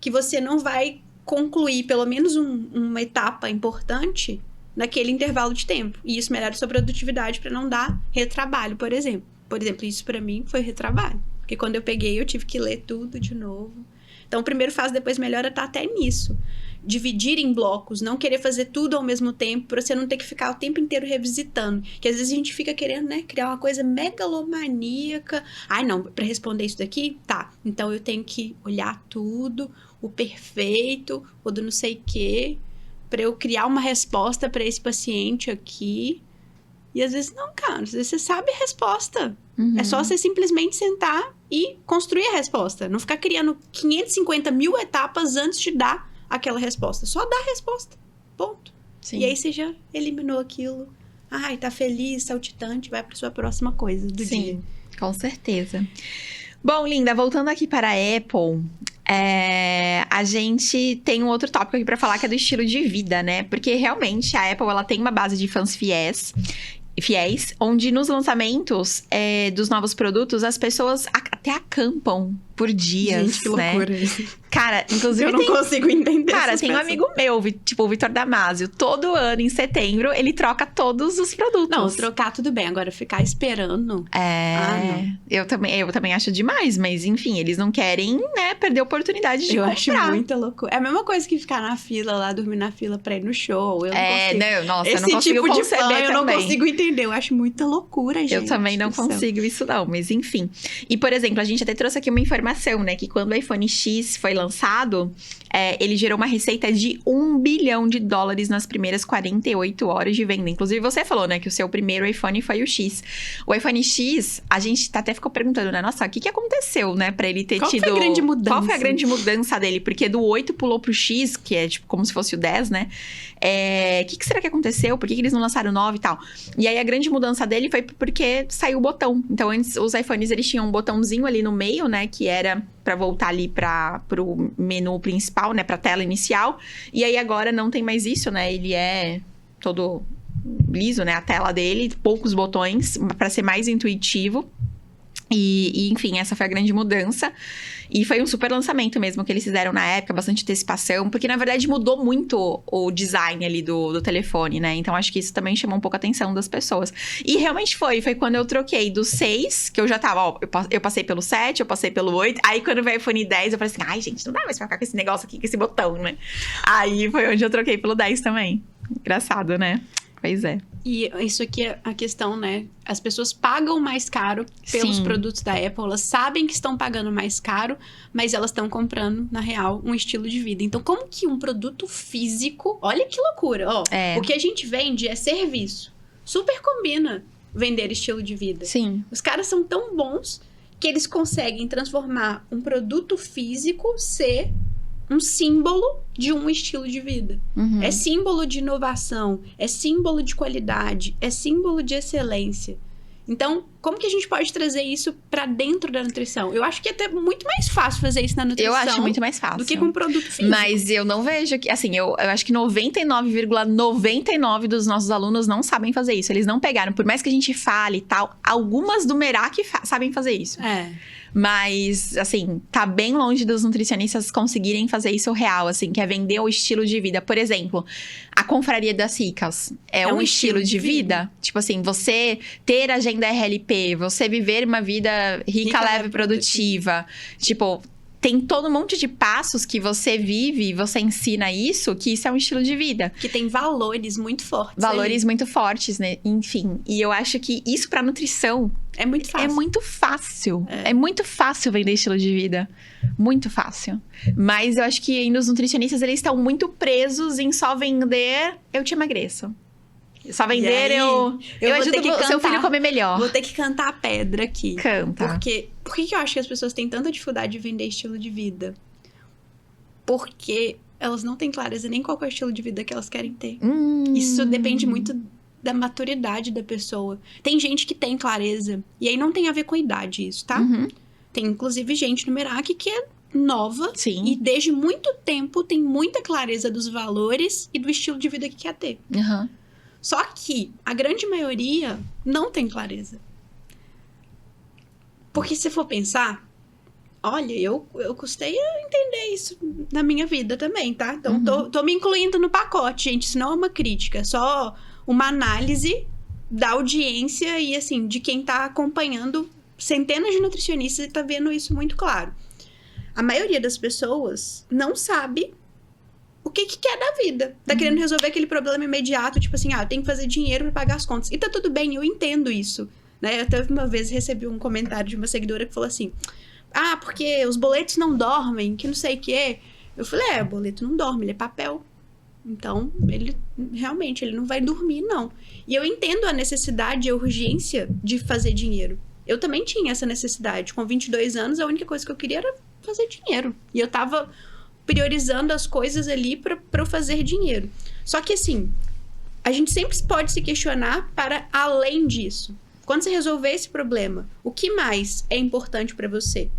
S2: que você não vai concluir pelo menos uma etapa importante naquele intervalo de tempo. E isso melhora a sua produtividade para não dar retrabalho, por exemplo. Por exemplo, isso para mim foi retrabalho. Porque quando eu peguei, eu tive que ler tudo de novo. Então, o primeiro fase, depois melhora, tá até nisso. Dividir em blocos, não querer fazer tudo ao mesmo tempo, pra você não ter que ficar o tempo inteiro revisitando. Que às vezes a gente fica querendo, né, criar uma coisa megalomaníaca. Não, pra responder isso daqui, tá. Então eu tenho que olhar tudo, o perfeito, o do não sei o quê, pra eu criar uma resposta pra esse paciente aqui. E às vezes não, cara, às vezes você sabe a resposta. É só você simplesmente sentar e construir a resposta. Não ficar criando 550 mil etapas antes de dar aquela resposta. Só dá a resposta. Ponto. Sim. E aí você já eliminou aquilo. Tá feliz, saltitante, vai pra sua próxima coisa do dia.
S1: Sim, com certeza. Bom, linda, voltando aqui para a Apple, a gente tem um outro tópico aqui pra falar que é do estilo de vida, né? Porque realmente a Apple, ela tem uma base de fãs fiéis, onde nos lançamentos dos novos produtos, as pessoas até acampam por dias,
S2: gente, que loucura,
S1: né? Cara, inclusive
S2: eu não consigo entender.
S1: Cara, tem um amigo meu, tipo o Vitor Damasio, todo ano, em setembro, ele troca todos os produtos.
S2: Não, trocar tudo bem, agora ficar esperando.
S1: Não. Eu também acho demais, mas enfim, eles não querem, né, perder a oportunidade de comprar.
S2: Eu acho muita loucura. É a mesma coisa que ficar na fila lá, dormir na fila pra ir no show. Eu não consigo.
S1: Nossa, eu não consigo
S2: tipo
S1: conceber
S2: de fã,
S1: também.
S2: Eu não consigo entender, eu acho muita loucura, gente.
S1: Eu também não consigo isso não, mas enfim. E, por exemplo, a gente até trouxe aqui uma informação, né, que quando o iPhone X foi lançado, ele gerou uma receita de $1 bilhão nas primeiras 48 horas de venda. Inclusive, você falou, né, que o seu primeiro iPhone foi o X. O iPhone X, a gente até ficou perguntando, né, nossa, o que aconteceu, né, pra ele ter tido...
S2: Qual foi a grande mudança?
S1: Qual foi a grande mudança dele? Porque do 8 pulou pro X, que é tipo como se fosse o 10, né? O que será que aconteceu? Por que eles não lançaram o 9 e tal? E aí, a grande mudança dele foi porque saiu o botão. Então, antes, os iPhones, eles tinham um botãozinho ali no meio, né, que era pra voltar ali pro menu principal, né, pra tela inicial. E aí, agora não tem mais isso, né? Ele é todo liso, né? A tela dele, poucos botões, pra ser mais intuitivo. E, enfim, essa foi a grande mudança. E foi um super lançamento mesmo que eles fizeram na época, bastante antecipação. Porque, na verdade, mudou muito o design ali do telefone, né? Então, acho que isso também chamou um pouco a atenção das pessoas. E realmente foi quando eu troquei do 6, que eu já tava, ó, eu passei pelo 7, eu passei pelo 8. Aí, quando veio o iPhone 10, eu falei assim, ai, gente, não dá mais pra ficar com esse negócio aqui, com esse botão, né? Aí, foi onde eu troquei pelo 10 também. Engraçado, né? Pois é.
S2: E isso aqui é a questão, né? As pessoas pagam mais caro pelos produtos da Apple. Elas sabem que estão pagando mais caro, mas elas estão comprando, na real, um estilo de vida. Então, como que um produto físico... Olha que loucura, ó. O que a gente vende é serviço. Super combina vender estilo de vida.
S1: Sim.
S2: Os caras são tão bons que eles conseguem transformar um produto físico ser um símbolo de um estilo de vida.
S1: Uhum.
S2: É símbolo de inovação, é símbolo de qualidade, é símbolo de excelência. Então, como que a gente pode trazer isso pra dentro da nutrição? Eu acho que é até muito mais fácil fazer isso na nutrição.
S1: Eu acho muito mais fácil.
S2: Do que com produto físico.
S1: Mas eu não vejo que... Assim, eu acho que 99,99% dos nossos alunos não sabem fazer isso. Eles não pegaram. Por mais que a gente fale e tal, algumas do Merak sabem fazer isso. Mas, assim, tá bem longe dos nutricionistas conseguirem fazer isso real, assim, que é vender o estilo de vida. Por exemplo, a Confraria das Ricas é um estilo de vida. Tipo assim, você ter agenda RLP, você viver uma vida rica, leve, produtiva. Tipo, tem todo um monte de passos que você vive e você ensina isso, que isso é um estilo de vida.
S2: Que tem valores muito fortes.
S1: Muito fortes, né? Enfim. E eu acho que isso pra nutrição...
S2: É muito fácil.
S1: É muito fácil. É muito fácil vender estilo de vida. Muito fácil. Mas eu acho que ainda os nutricionistas, eles estão muito presos em só vender... Eu te emagreço. Só vender, eu ajudo o seu filho a comer melhor.
S2: Vou ter que cantar a pedra aqui.
S1: Canta.
S2: Porque, por que eu acho que as pessoas têm tanta dificuldade de vender estilo de vida? Porque elas não têm clareza nem qual é o estilo de vida que elas querem ter. Isso depende muito da maturidade da pessoa. Tem gente que tem clareza. E aí não tem a ver com a idade isso, tá? Tem, inclusive, gente no Merak que é nova.
S1: Sim.
S2: E desde muito tempo tem muita clareza dos valores e do estilo de vida que quer ter. Só que a grande maioria não tem clareza. Porque se for pensar, olha, eu custei a entender isso na minha vida também, tá? Então, tô me incluindo no pacote, gente. Isso não é uma crítica, é só uma análise da audiência e, assim, de quem tá acompanhando centenas de nutricionistas e tá vendo isso muito claro. A maioria das pessoas não sabe o que quer da vida. Tá querendo resolver aquele problema imediato, tipo assim, eu tenho que fazer dinheiro pra pagar as contas. E tá tudo bem, eu entendo isso, né? Eu até uma vez recebi um comentário de uma seguidora que falou assim, porque os boletos não dormem, que não sei o quê. Eu falei, o boleto não dorme, ele é papel. Então, ele realmente, ele não vai dormir, não. E eu entendo a necessidade e a urgência de fazer dinheiro. Eu também tinha essa necessidade. Com 22 anos, a única coisa que eu queria era fazer dinheiro. E eu tava priorizando as coisas ali pra eu fazer dinheiro. Só que, assim, a gente sempre pode se questionar para além disso. Quando você resolver esse problema, o que mais é importante pra você?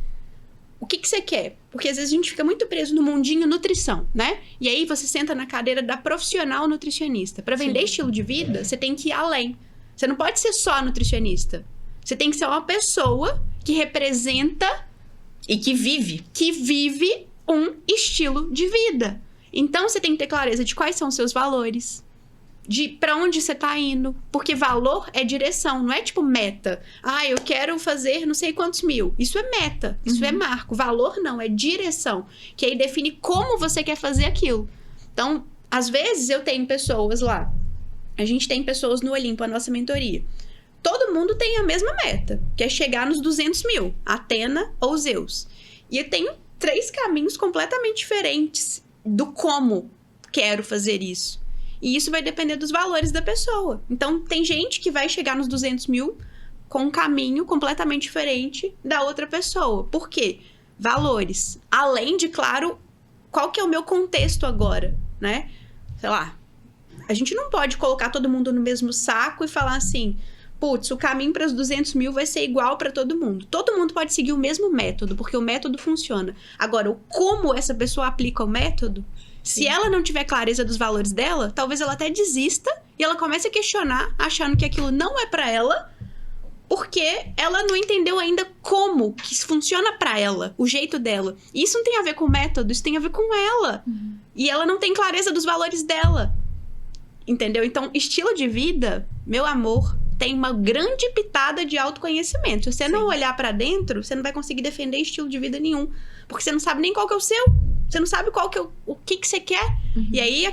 S2: O que você quer? Porque às vezes a gente fica muito preso no mundinho nutrição, né? E aí você senta na cadeira da profissional nutricionista. Para vender estilo de vida, você tem que ir além. Você não pode ser só nutricionista. Você tem que ser uma pessoa que representa
S1: e que vive
S2: um estilo de vida. Então você tem que ter clareza de quais são os seus valores, de pra onde você tá indo. Porque valor é direção, não é tipo meta. Eu quero fazer não sei quantos mil. Isso é meta, isso é marco. Valor não, é direção. Que aí define como você quer fazer aquilo. Então, às vezes eu tenho pessoas lá. A gente tem pessoas no Olimpo, a nossa mentoria. Todo mundo tem a mesma meta, que é chegar nos 200 mil. Atena ou Zeus. E eu tenho 3 caminhos completamente diferentes do como quero fazer isso. E isso vai depender dos valores da pessoa. Então, tem gente que vai chegar nos 200 mil com um caminho completamente diferente da outra pessoa. Por quê? Valores. Além de, claro, qual que é o meu contexto agora, né? Sei lá, a gente não pode colocar todo mundo no mesmo saco e falar assim, putz, o caminho para os 200 mil vai ser igual para todo mundo. Todo mundo pode seguir o mesmo método, porque o método funciona. Agora, o como essa pessoa aplica o método... Se ela não tiver clareza dos valores dela, talvez ela até desista e ela comece a questionar, achando que aquilo não é pra ela, porque ela não entendeu ainda como que isso funciona pra ela, o jeito dela. E isso não tem a ver com o método, isso tem a ver com ela. E ela não tem clareza dos valores dela. Entendeu? Então, estilo de vida, meu amor, tem uma grande pitada de autoconhecimento. Se você não olhar pra dentro, você não vai conseguir defender estilo de vida nenhum. Porque você não sabe nem qual que é o seu. Você não sabe qual que é o que você quer. E aí,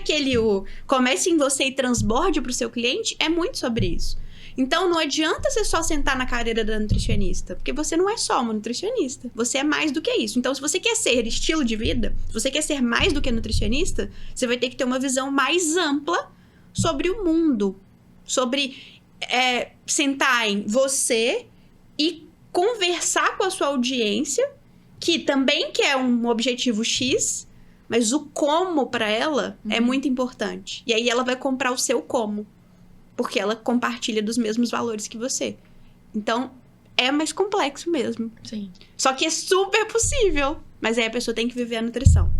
S2: comece em você e transborde pro seu cliente, é muito sobre isso. Então, não adianta você só sentar na cadeira da nutricionista, porque você não é só uma nutricionista. Você é mais do que isso. Então, se você quer ser estilo de vida, se você quer ser mais do que nutricionista, você vai ter que ter uma visão mais ampla sobre o mundo. Sobre sentar em você e conversar com a sua audiência, que também quer um objetivo X, mas o como para ela é muito importante. E aí ela vai comprar o seu como. Porque ela compartilha dos mesmos valores que você. Então, é mais complexo mesmo.
S1: Sim.
S2: Só que é super possível. Mas aí a pessoa tem que viver a nutrição.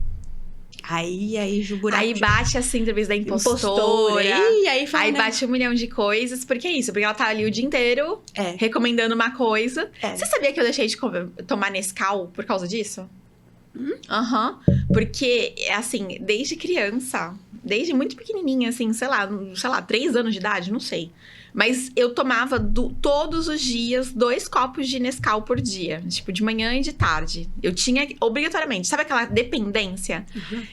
S2: Aí, Juburaco.
S1: Aí bate a síndrome da impostora.
S2: Aí
S1: bate 1 milhão de coisas. Por que isso? Porque ela tá ali o dia inteiro recomendando uma coisa. Você sabia que eu deixei de tomar Nescau por causa disso? Porque, assim, desde criança, desde muito pequenininha, assim, sei lá, 3 anos de idade, não sei. Mas eu tomava todos os dias 2 copos de Nescau por dia. Tipo, de manhã e de tarde. Eu tinha, obrigatoriamente, sabe aquela dependência?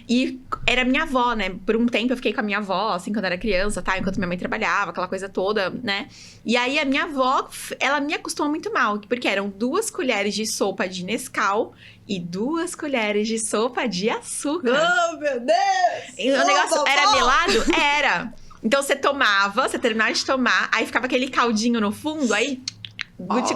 S1: E era minha avó, né? Por um tempo eu fiquei com a minha avó, assim, quando eu era criança, tá? Enquanto minha mãe trabalhava, aquela coisa toda, né? E aí a minha avó, ela me acostumou muito mal. Porque eram 2 colheres de sopa de Nescau e 2 colheres de sopa de açúcar.
S2: Oh, meu Deus!
S1: E o negócio era melado? Era. Então, você terminava de tomar, aí ficava aquele caldinho no fundo, aí... Guti.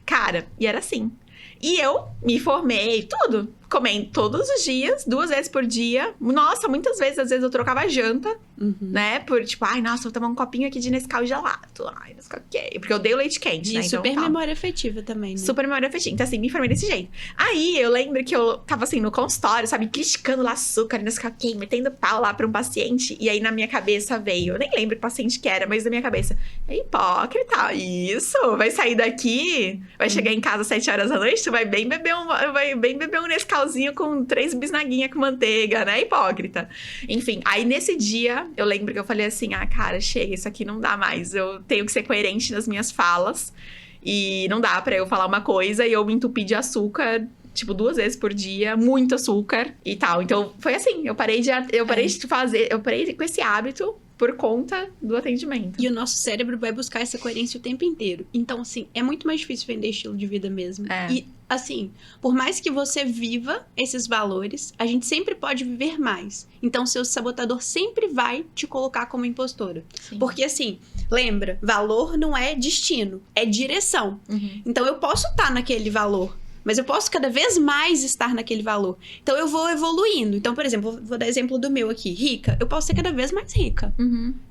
S1: Cara, e era assim. E eu me formei, tudo. Comendo todos os dias, 2 vezes por dia. Nossa, muitas vezes, às vezes eu trocava janta, né? Por tipo, ai, nossa, vou tomar um copinho aqui de Nescau gelado. Ai, Nescau quente. Porque eu odeio leite quente, né?
S2: E super memória afetiva também, né?
S1: Super memória afetiva. Então, assim, me formei desse jeito. Aí, eu lembro que eu tava, assim, no consultório, sabe? Criticando lá açúcar, Nescau quente, metendo pau lá pra um paciente. E aí, na minha cabeça veio... Eu nem lembro que paciente que era, mas na minha cabeça... É hipócrita, isso? Vai sair daqui, vai chegar em casa às 7 horas da noite, tu vai bem beber um Nescau com 3 bisnaguinhas com manteiga, né? Hipócrita. Enfim, aí nesse dia, eu lembro que eu falei assim, cara, chega, isso aqui não dá mais. Eu tenho que ser coerente nas minhas falas. E não dá pra eu falar uma coisa e eu me entupir de açúcar, tipo, 2 vezes por dia, muito açúcar e tal. Então, foi assim, eu parei com esse hábito por conta do atendimento.
S2: E o nosso cérebro vai buscar essa coerência o tempo inteiro. Então, assim, é muito mais difícil vender estilo de vida mesmo. E, assim, por mais que você viva esses valores, a gente sempre pode viver mais. Então, seu sabotador sempre vai te colocar como impostora. Sim. Porque, assim, lembra, valor não é destino, é direção. Então, eu posso estar naquele valor, mas eu posso cada vez mais estar naquele valor. Então, eu vou evoluindo. Então, por exemplo, vou dar exemplo do meu aqui. Rica, eu posso ser cada vez mais rica.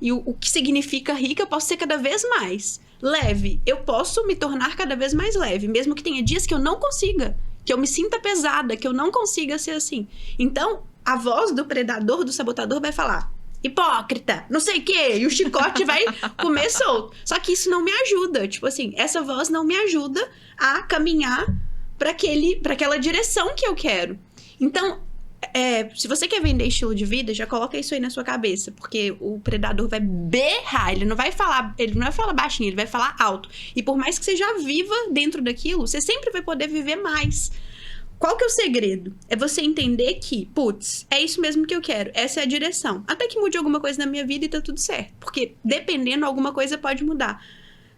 S2: E o que significa rica, eu posso ser cada vez mais. Leve, eu posso me tornar cada vez mais leve. Mesmo que tenha dias que eu não consiga. Que eu me sinta pesada, que eu não consiga ser assim. Então, a voz do predador, do sabotador vai falar... Hipócrita, não sei o quê. E o chicote vai comer solto. Só que isso não me ajuda. Tipo assim, essa voz não me ajuda a caminhar para aquela direção que eu quero. Então, se você quer vender estilo de vida, já coloca isso aí na sua cabeça, porque o predador vai berrar, ele não vai falar baixinho, ele vai falar alto. E por mais que você já viva dentro daquilo, você sempre vai poder viver mais. Qual que é o segredo? É você entender que, putz, é isso mesmo que eu quero, essa é a direção. Até que mude alguma coisa na minha vida e tá tudo certo, porque dependendo, alguma coisa pode mudar.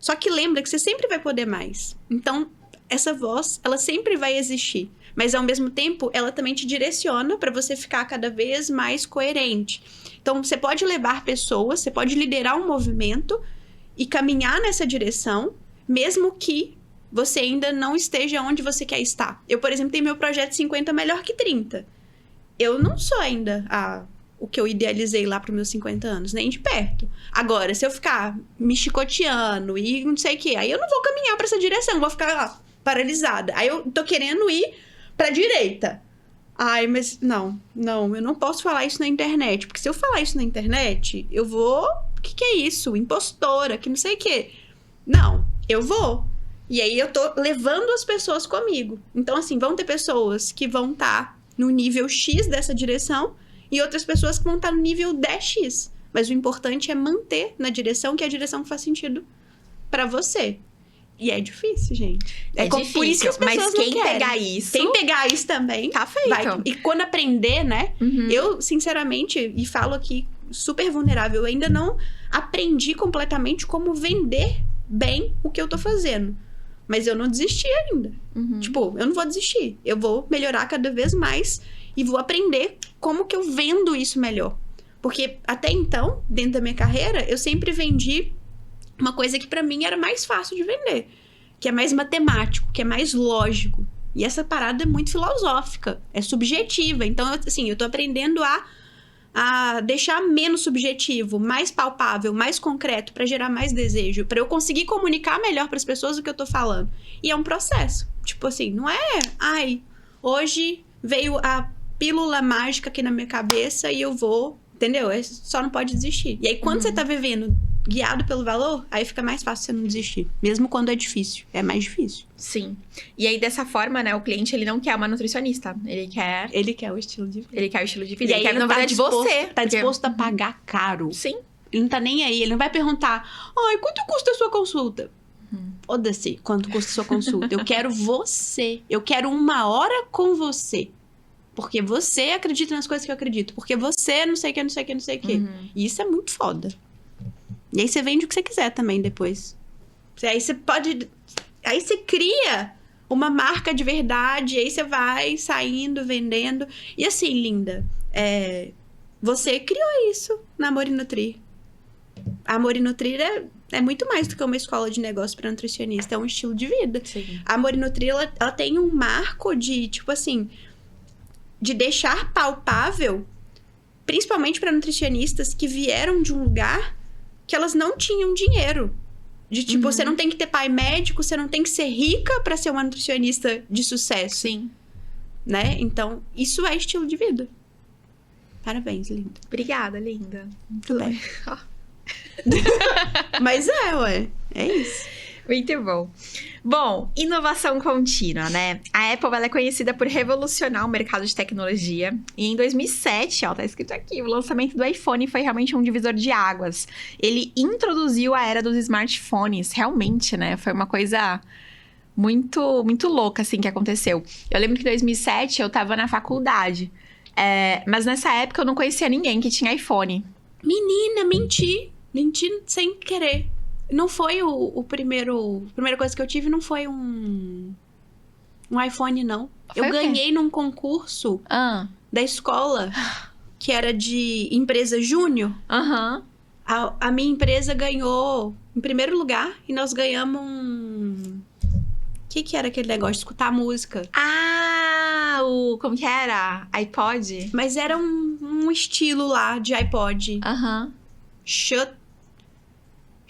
S2: Só que lembra que você sempre vai poder mais. Então, essa voz, ela sempre vai existir. Mas, ao mesmo tempo, ela também te direciona para você ficar cada vez mais coerente. Então, você pode levar pessoas, você pode liderar um movimento e caminhar nessa direção, mesmo que você ainda não esteja onde você quer estar. Eu, por exemplo, tenho meu projeto 50 melhor que 30. Eu não sou ainda o que eu idealizei lá para os meus 50 anos, nem de perto. Agora, se eu ficar me chicoteando e não sei o quê, aí eu não vou caminhar para essa direção, vou ficar lá paralisada. Aí eu tô querendo ir pra direita. Ai, mas não, eu não posso falar isso na internet, porque se eu falar isso na internet, eu vou... O que é isso? Impostora, que não sei o quê. Não, eu vou. E aí eu tô levando as pessoas comigo. Então, assim, vão ter pessoas que vão estar no nível X dessa direção e outras pessoas que vão estar no nível 10X. Mas o importante é manter na direção, que é a direção que faz sentido pra você. E é difícil, gente.
S1: É difícil,
S2: por isso que as pessoas
S1: mas quem
S2: não querem.
S1: pegar isso...
S2: Quem pegar isso também...
S1: Tá feito.
S2: E quando aprender, né? Eu, sinceramente, e falo aqui super vulnerável, eu ainda não aprendi completamente como vender bem o que eu tô fazendo. Mas eu não desisti ainda. Tipo, eu não vou desistir. Eu vou melhorar cada vez mais e vou aprender como que eu vendo isso melhor. Porque até então, dentro da minha carreira, eu sempre vendi uma coisa que pra mim era mais fácil de vender. Que é mais matemático, que é mais lógico. E essa parada é muito filosófica, é subjetiva. Então, eu tô aprendendo a deixar menos subjetivo, mais palpável, mais concreto, pra gerar mais desejo, pra eu conseguir comunicar melhor pras pessoas o que eu tô falando. E é um processo. Tipo assim, não é... hoje veio a pílula mágica aqui na minha cabeça e eu vou... Entendeu? Só não pode desistir. E aí, quando você tá vivendo guiado pelo valor, aí fica mais fácil você não desistir. Mesmo quando é difícil. É mais difícil.
S1: Sim. E aí, dessa forma, né, o cliente, ele não quer uma nutricionista. Ele quer
S2: o estilo de vida.
S1: Ele quer o estilo de vida.
S2: E aí, ele
S1: quer, na verdade, você.
S2: Tá disposto a pagar caro.
S1: Sim.
S2: Ele não tá nem aí. Ele não vai perguntar, quanto custa a sua consulta? Foda-se, quanto custa a sua consulta? Eu quero você. Eu quero 1 hora com você. Porque você acredita nas coisas que eu acredito. Porque você não sei o que, não sei o que, não sei o que. E isso é muito foda. E aí você vende o que você quiser também depois. Aí você pode... Aí você cria uma marca de verdade. Aí você vai saindo, vendendo. E assim, linda, você criou isso na Amor e Nutrir. A Amor e Nutrir é muito mais do que uma escola de negócio para nutricionista. É um estilo de vida.
S1: Sim.
S2: A Amor e Nutrir, ela tem um marco de, tipo assim... de deixar palpável, principalmente para nutricionistas que vieram de um lugar que elas não tinham dinheiro. De tipo, você não tem que ter pai médico, você não tem que ser rica para ser uma nutricionista de sucesso.
S1: Sim.
S2: Né? Então, isso é estilo de vida. Parabéns, linda.
S1: Obrigada, linda.
S2: Muito bem. Mas é isso.
S1: Muito bom. Bom, inovação contínua, né? A Apple, ela é conhecida por revolucionar o mercado de tecnologia. E em 2007, tá escrito aqui, o lançamento do iPhone foi realmente um divisor de águas. Ele introduziu a era dos smartphones, realmente, né? Foi uma coisa muito, muito louca, assim, que aconteceu. Eu lembro que em 2007 eu tava na faculdade. Mas nessa época eu não conhecia ninguém que tinha iPhone.
S2: Menina, menti sem querer. Não foi a primeira coisa que eu tive, não foi um iPhone, não.
S1: Foi
S2: eu ganhei num concurso da escola, que era de empresa júnior. A minha empresa ganhou em primeiro lugar e nós ganhamos o que era aquele negócio de escutar música?
S1: Como que era? iPod?
S2: Mas era um estilo lá de iPod.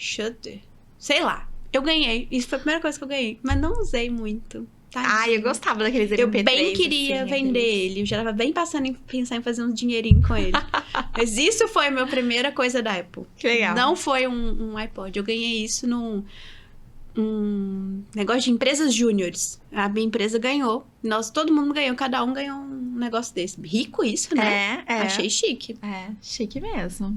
S2: Shutter. Sei lá. Eu ganhei. Isso foi a primeira coisa que eu ganhei. Mas não usei muito.
S1: Eu gostava daqueles MP3.
S2: Eu bem queria vender ele. Eu já tava bem pensar em fazer um dinheirinho com ele. Mas isso foi a minha primeira coisa da Apple.
S1: Que legal.
S2: Não foi um iPod. Eu ganhei isso num negócio de empresas júniores. A minha empresa ganhou. Todo mundo ganhou. Cada um ganhou um negócio desse. Rico isso, né? Achei chique.
S1: Chique mesmo.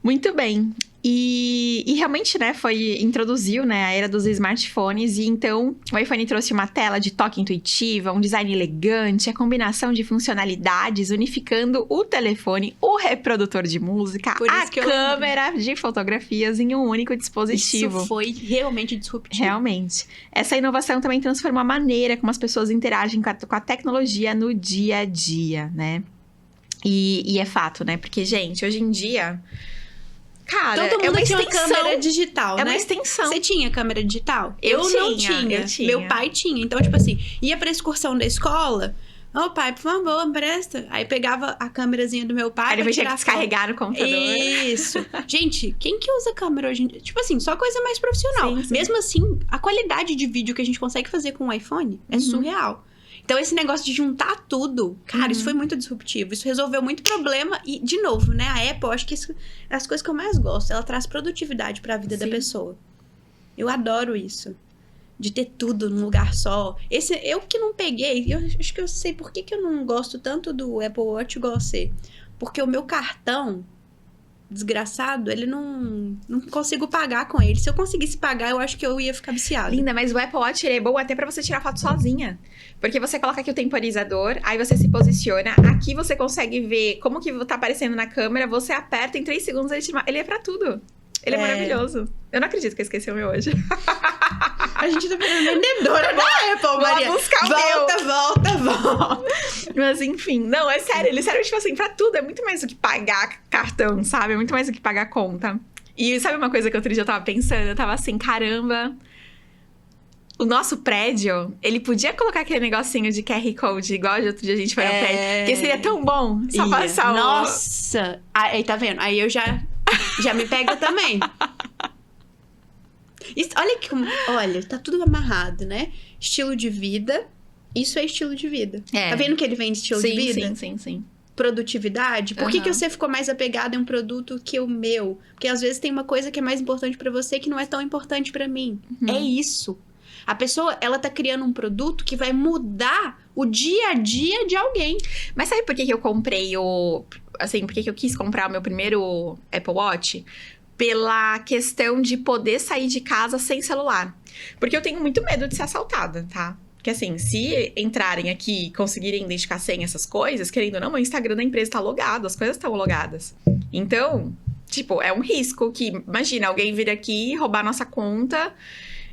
S1: Muito bem. E realmente, né, introduziu, né, a era dos smartphones. E então, o iPhone trouxe uma tela de toque intuitiva, um design elegante, a combinação de funcionalidades, unificando o telefone, o reprodutor de música, a câmera de fotografias em um único dispositivo.
S2: Isso foi realmente disruptivo.
S1: Realmente. Essa inovação também transformou a maneira como as pessoas interagem com a tecnologia no dia a dia, né? E é fato, né? Porque, gente, hoje em dia... Cara,
S2: todo mundo tinha uma
S1: extensão.
S2: câmera digital, né?
S1: É uma extensão.
S2: Você tinha câmera digital?
S1: Eu
S2: não tinha.
S1: Eu tinha.
S2: Meu pai tinha. Então, tipo assim, ia pra excursão da escola... pai, por favor, empresta. Aí pegava a câmerazinha do meu pai.
S1: Aí depois tinha que descarregar no computador.
S2: Isso. Gente, quem que usa câmera hoje em dia? Tipo assim, só coisa mais profissional.
S1: Sim.
S2: Mesmo assim, a qualidade de vídeo que a gente consegue fazer com o iPhone é surreal. Então, esse negócio de juntar tudo, cara, isso foi muito disruptivo. Isso resolveu muito problema. E, de novo, né? A Apple, acho que isso é as coisas que eu mais gosto. Ela traz produtividade pra vida da pessoa. Eu adoro isso. de ter tudo num lugar só. Eu que não peguei, eu acho que eu sei por que eu não gosto tanto do Apple Watch igual você. Porque o meu cartão, desgraçado, ele não consigo pagar com ele. Se eu conseguisse pagar, eu acho que eu ia ficar viciada.
S1: Linda, mas o Apple Watch ele é bom até pra você tirar foto sozinha. Porque você coloca aqui o temporizador, aí você se posiciona, aqui você consegue ver como que tá aparecendo na câmera, você aperta, em 3 segundos ele é pra tudo. Ele é maravilhoso. Eu não acredito que eu esqueci o meu hoje.
S2: A gente tá virando vendedora da Apple, Maria.
S1: Vou buscar o
S2: volta.
S1: Mas enfim, não, é sério. Ele serve, tipo assim, pra tudo. É muito mais do que pagar cartão, sabe? É muito mais do que pagar conta. E sabe uma coisa que outro dia eu tava pensando? Eu tava assim, caramba... O nosso prédio, ele podia colocar aquele negocinho de QR Code, igual de outro dia a gente foi no prédio. Porque seria tão bom só passar o...
S2: Nossa! Aí, tá vendo? Aí eu já me pego também. Isso, olha, tá tudo amarrado, né? Estilo de vida. Isso é estilo de vida. Tá vendo que ele vem de estilo de vida?
S1: Sim.
S2: Produtividade. Por que você ficou mais apegado em um produto que o meu? Porque às vezes tem uma coisa que é mais importante pra você que não é tão importante pra mim. É isso. A pessoa, ela tá criando um produto que vai mudar o dia a dia de alguém.
S1: Mas sabe por que eu comprei Assim, por que eu quis comprar o meu primeiro Apple Watch? Pela questão de poder sair de casa sem celular. Porque eu tenho muito medo de ser assaltada, tá? Porque assim, se entrarem aqui e conseguirem identificar senha, essas coisas, querendo ou não, o Instagram da empresa tá logado, as coisas estão logadas. Então, tipo, é um risco que, imagina, alguém vir aqui roubar nossa conta...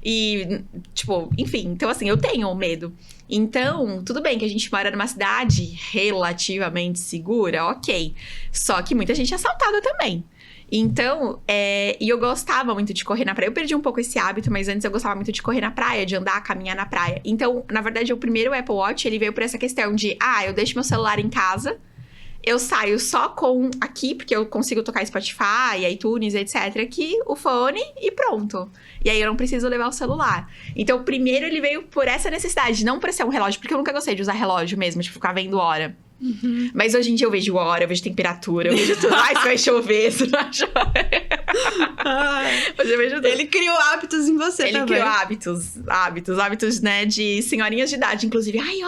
S1: E, tipo, enfim, então assim, eu tenho medo. Então, tudo bem que a gente mora numa cidade relativamente segura, ok. Só que muita gente é assaltada também. Então, e eu gostava muito de correr na praia. Eu perdi um pouco esse hábito, mas antes eu gostava muito de correr na praia, de andar, caminhar na praia. Então, na verdade, o primeiro Apple Watch, ele veio por essa questão de, eu deixo meu celular em casa, eu saio só com aqui, porque eu consigo tocar Spotify, iTunes, etc. Aqui, o fone e pronto. E aí eu não preciso levar o celular. Então, primeiro ele veio por essa necessidade, não por ser um relógio, porque eu nunca gostei de usar relógio mesmo, tipo, ficar vendo hora. Mas hoje em dia eu vejo hora, eu vejo temperatura, eu vejo tudo. Se vai chover, se não vai chover. Hoje eu vejo tudo.
S2: Ele criou hábitos em você também.
S1: Ele criou hábitos, né, de senhorinhas de idade, inclusive. Olha,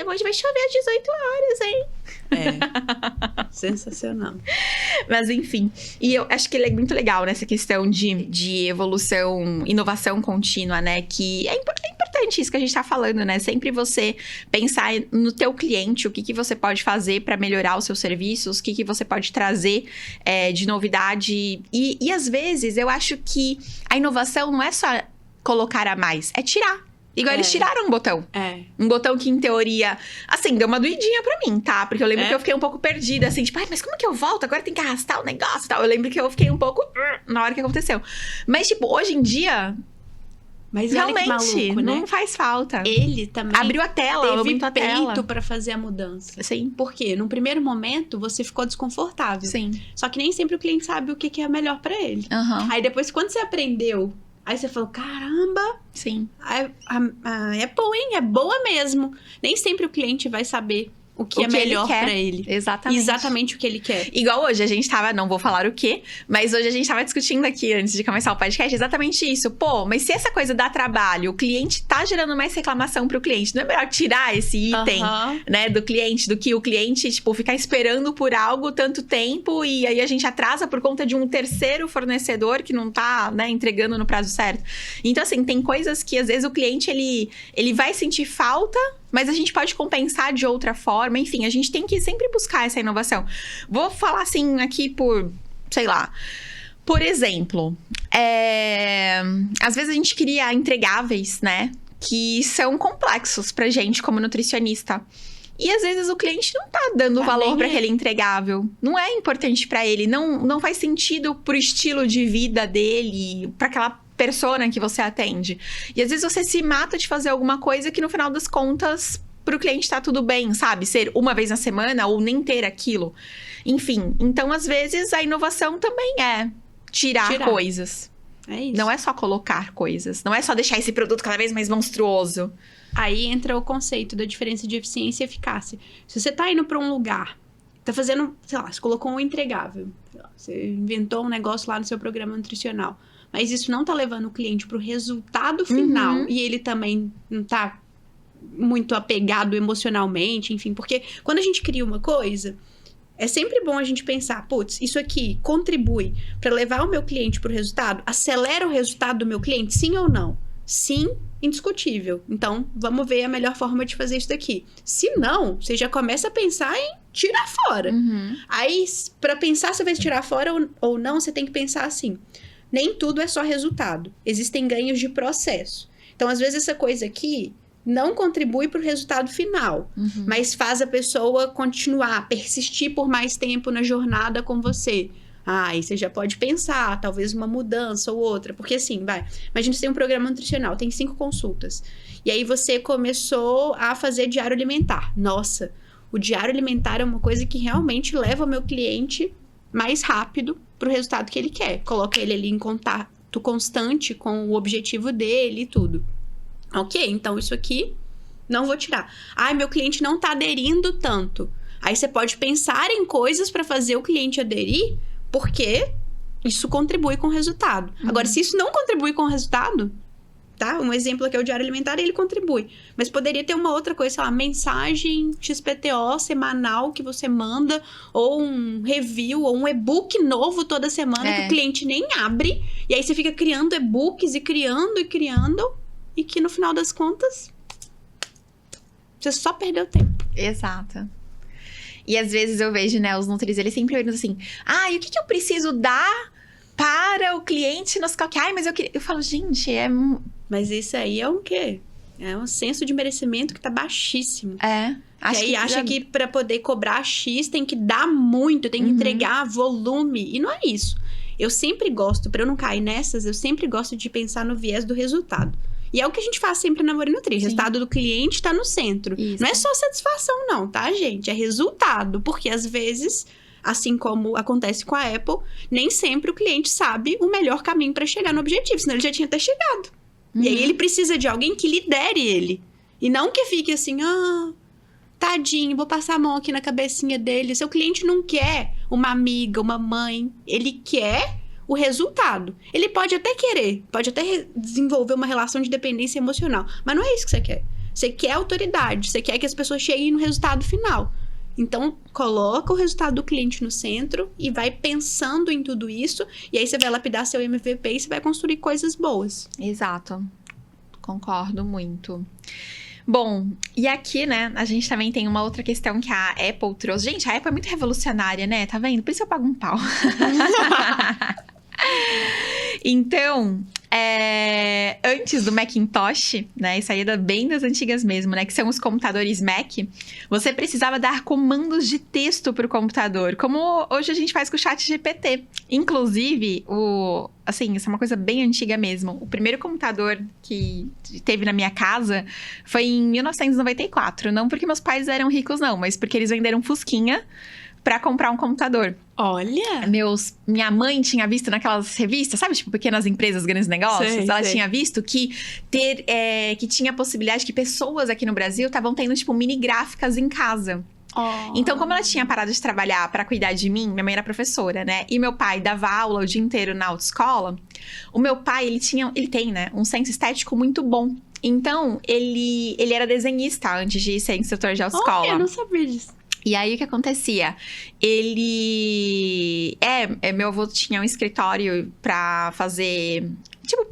S1: hoje vai chover às 18 horas, hein?
S2: Sensacional.
S1: Mas enfim, e eu acho que ele é muito legal nessa questão de evolução, inovação contínua, né? Que é importante isso que a gente tá falando, né? Sempre você pensar no teu cliente, o que você pode fazer para melhorar os seus serviços, o que você pode trazer de novidade. E às vezes eu acho que a inovação não é só colocar a mais, é tirar. Igual eles tiraram um botão. Um botão que, em teoria, assim, deu uma doidinha pra mim, tá? Porque eu lembro que eu fiquei um pouco perdida, assim, tipo, mas como que eu volto? Agora tem que arrastar o negócio e tal. Eu lembro que eu fiquei um pouco na hora que aconteceu. Mas, tipo, hoje em dia...
S2: Mas
S1: realmente,
S2: maluco, né?
S1: Não faz falta.
S2: Ele também
S1: abriu a tela,
S2: teve
S1: a tela.
S2: peito pra fazer a mudança.
S1: Sim.
S2: Por quê? No primeiro momento, você ficou desconfortável.
S1: Sim.
S2: Só que nem sempre o cliente sabe o que é melhor pra ele. Aí depois, quando você aprendeu... Aí você falou, caramba,
S1: sim,
S2: a Apple, hein? É boa mesmo. Nem sempre o cliente vai saber o que é melhor pra ele. Exatamente o que ele quer.
S1: Igual hoje, a gente tava, não vou falar o quê, mas hoje a gente tava discutindo aqui, antes de começar o podcast, exatamente isso. Pô, mas se essa coisa dá trabalho, o cliente tá gerando mais reclamação pro cliente, não é melhor tirar esse item, né, do cliente, do que o cliente, tipo, ficar esperando por algo tanto tempo e aí a gente atrasa por conta de um terceiro fornecedor que não tá, né, entregando no prazo certo. Então, assim, tem coisas que às vezes o cliente, ele vai sentir falta, mas a gente pode compensar de outra forma. Enfim, a gente tem que sempre buscar essa inovação. Vou falar assim aqui por, sei lá... Por exemplo, às vezes a gente cria entregáveis, né? Que são complexos pra gente como nutricionista. E às vezes o cliente não tá dando valor para aquele entregável. Não é importante pra ele. Não faz sentido pro estilo de vida dele, pra aquela persona que você atende. E às vezes você se mata de fazer alguma coisa que no final das contas pro cliente tá tudo bem, sabe? Ser uma vez na semana ou nem ter aquilo. Enfim, então às vezes a inovação também é tirar coisas.
S2: É isso.
S1: Não é só colocar coisas. Não é só deixar esse produto cada vez mais monstruoso.
S2: Aí entra o conceito da diferença de eficiência e eficácia. Se você tá indo pra um lugar, tá fazendo, sei lá, você colocou um entregável. Você inventou um negócio lá no seu programa nutricional. mas isso não tá levando o cliente pro resultado final, e ele também não tá muito apegado emocionalmente, enfim, porque quando a gente cria uma coisa, é sempre bom a gente pensar, putz, isso aqui contribui para levar o meu cliente pro resultado? Acelera o resultado do meu cliente, sim ou não? Sim, indiscutível. Então, vamos ver a melhor forma de fazer isso daqui. Se não, você já começa a pensar em tirar fora. Aí, para pensar se vai tirar fora ou não, você tem que pensar assim, nem tudo é só resultado. Existem ganhos de processo. Então, às vezes, essa coisa aqui não contribui para o resultado final, mas faz a pessoa continuar, persistir por mais tempo na jornada com você. Aí você já pode pensar, talvez uma mudança ou outra. Porque assim, imagina você tem um programa nutricional, tem 5 consultas. E aí você começou a fazer diário alimentar. Nossa, o diário alimentar é uma coisa que realmente leva o meu cliente mais rápido para o resultado que ele quer. Coloca ele ali em contato constante com o objetivo dele e tudo. Ok, então isso aqui não vou tirar. Meu cliente não tá aderindo tanto. Aí você pode pensar em coisas para fazer o cliente aderir, porque isso contribui com o resultado. Agora, se isso não contribui com o resultado, tá? Um exemplo aqui é o diário alimentar, ele contribui. Mas poderia ter uma outra coisa, sei lá, mensagem XPTO semanal que você manda, ou um review, ou um e-book novo toda semana que o cliente nem abre. E aí você fica criando e-books e criando, e que no final das contas, você só perdeu tempo.
S1: Exato. E às vezes eu vejo, né, os nutris, eles sempre perguntam assim, e o que eu preciso dar para o cliente nos calque? Mas eu falo, gente,
S2: Mas isso aí é o quê? É um senso de merecimento que tá baixíssimo.
S1: Acho
S2: que aí acha que para poder cobrar X tem que dar muito, tem que entregar volume. E não é isso. Eu sempre gosto, para eu não cair nessas, eu sempre gosto de pensar no viés do resultado. E é o que a gente faz sempre na Amor e Nutrir. O resultado do cliente tá no centro. Isso. Não é só satisfação não, tá, gente? É resultado. Porque, às vezes, assim como acontece com a Apple, nem sempre o cliente sabe o melhor caminho para chegar no objetivo. Senão ele já tinha até chegado. E aí, ele precisa de alguém que lidere ele. E não que fique assim, tadinho, vou passar a mão aqui na cabecinha dele. Seu cliente não quer uma amiga, uma mãe. Ele quer o resultado. Ele pode até querer, pode até desenvolver uma relação de dependência emocional, mas não é isso que você quer. Você quer autoridade, você quer que as pessoas cheguem no resultado final. Então, coloca o resultado do cliente no centro e vai pensando em tudo isso, e aí você vai lapidar seu MVP e você vai construir coisas boas.
S1: Exato. Concordo muito. Bom, e aqui, né, a gente também tem uma outra questão que a Apple trouxe. Gente, a Apple é muito revolucionária, né? Tá vendo? Por isso eu pago um pau. Então, antes do Macintosh, né, isso aí é bem das antigas mesmo, né, que são os computadores Mac, você precisava dar comandos de texto pro computador, como hoje a gente faz com o ChatGPT. Inclusive, assim, isso é uma coisa bem antiga mesmo. O primeiro computador que teve na minha casa foi em 1994, não porque meus pais eram ricos não, mas porque eles venderam um Fusquinha pra comprar um computador.
S2: Olha!
S1: Minha mãe tinha visto naquelas revistas, sabe? Tipo, pequenas empresas, grandes negócios. Ela tinha visto que tinha a possibilidade que pessoas aqui no Brasil estavam tendo, tipo, mini gráficas em casa. Então, como ela tinha parado de trabalhar pra cuidar de mim, minha mãe era professora, né? E meu pai dava aula o dia inteiro na autoescola. O meu pai, ele tem, né? Um senso estético muito bom. Então, ele era desenhista antes de ser instrutor de autoescola.
S2: Eu não sabia disso.
S1: E aí, o que acontecia? Meu avô tinha um escritório pra fazer, tipo,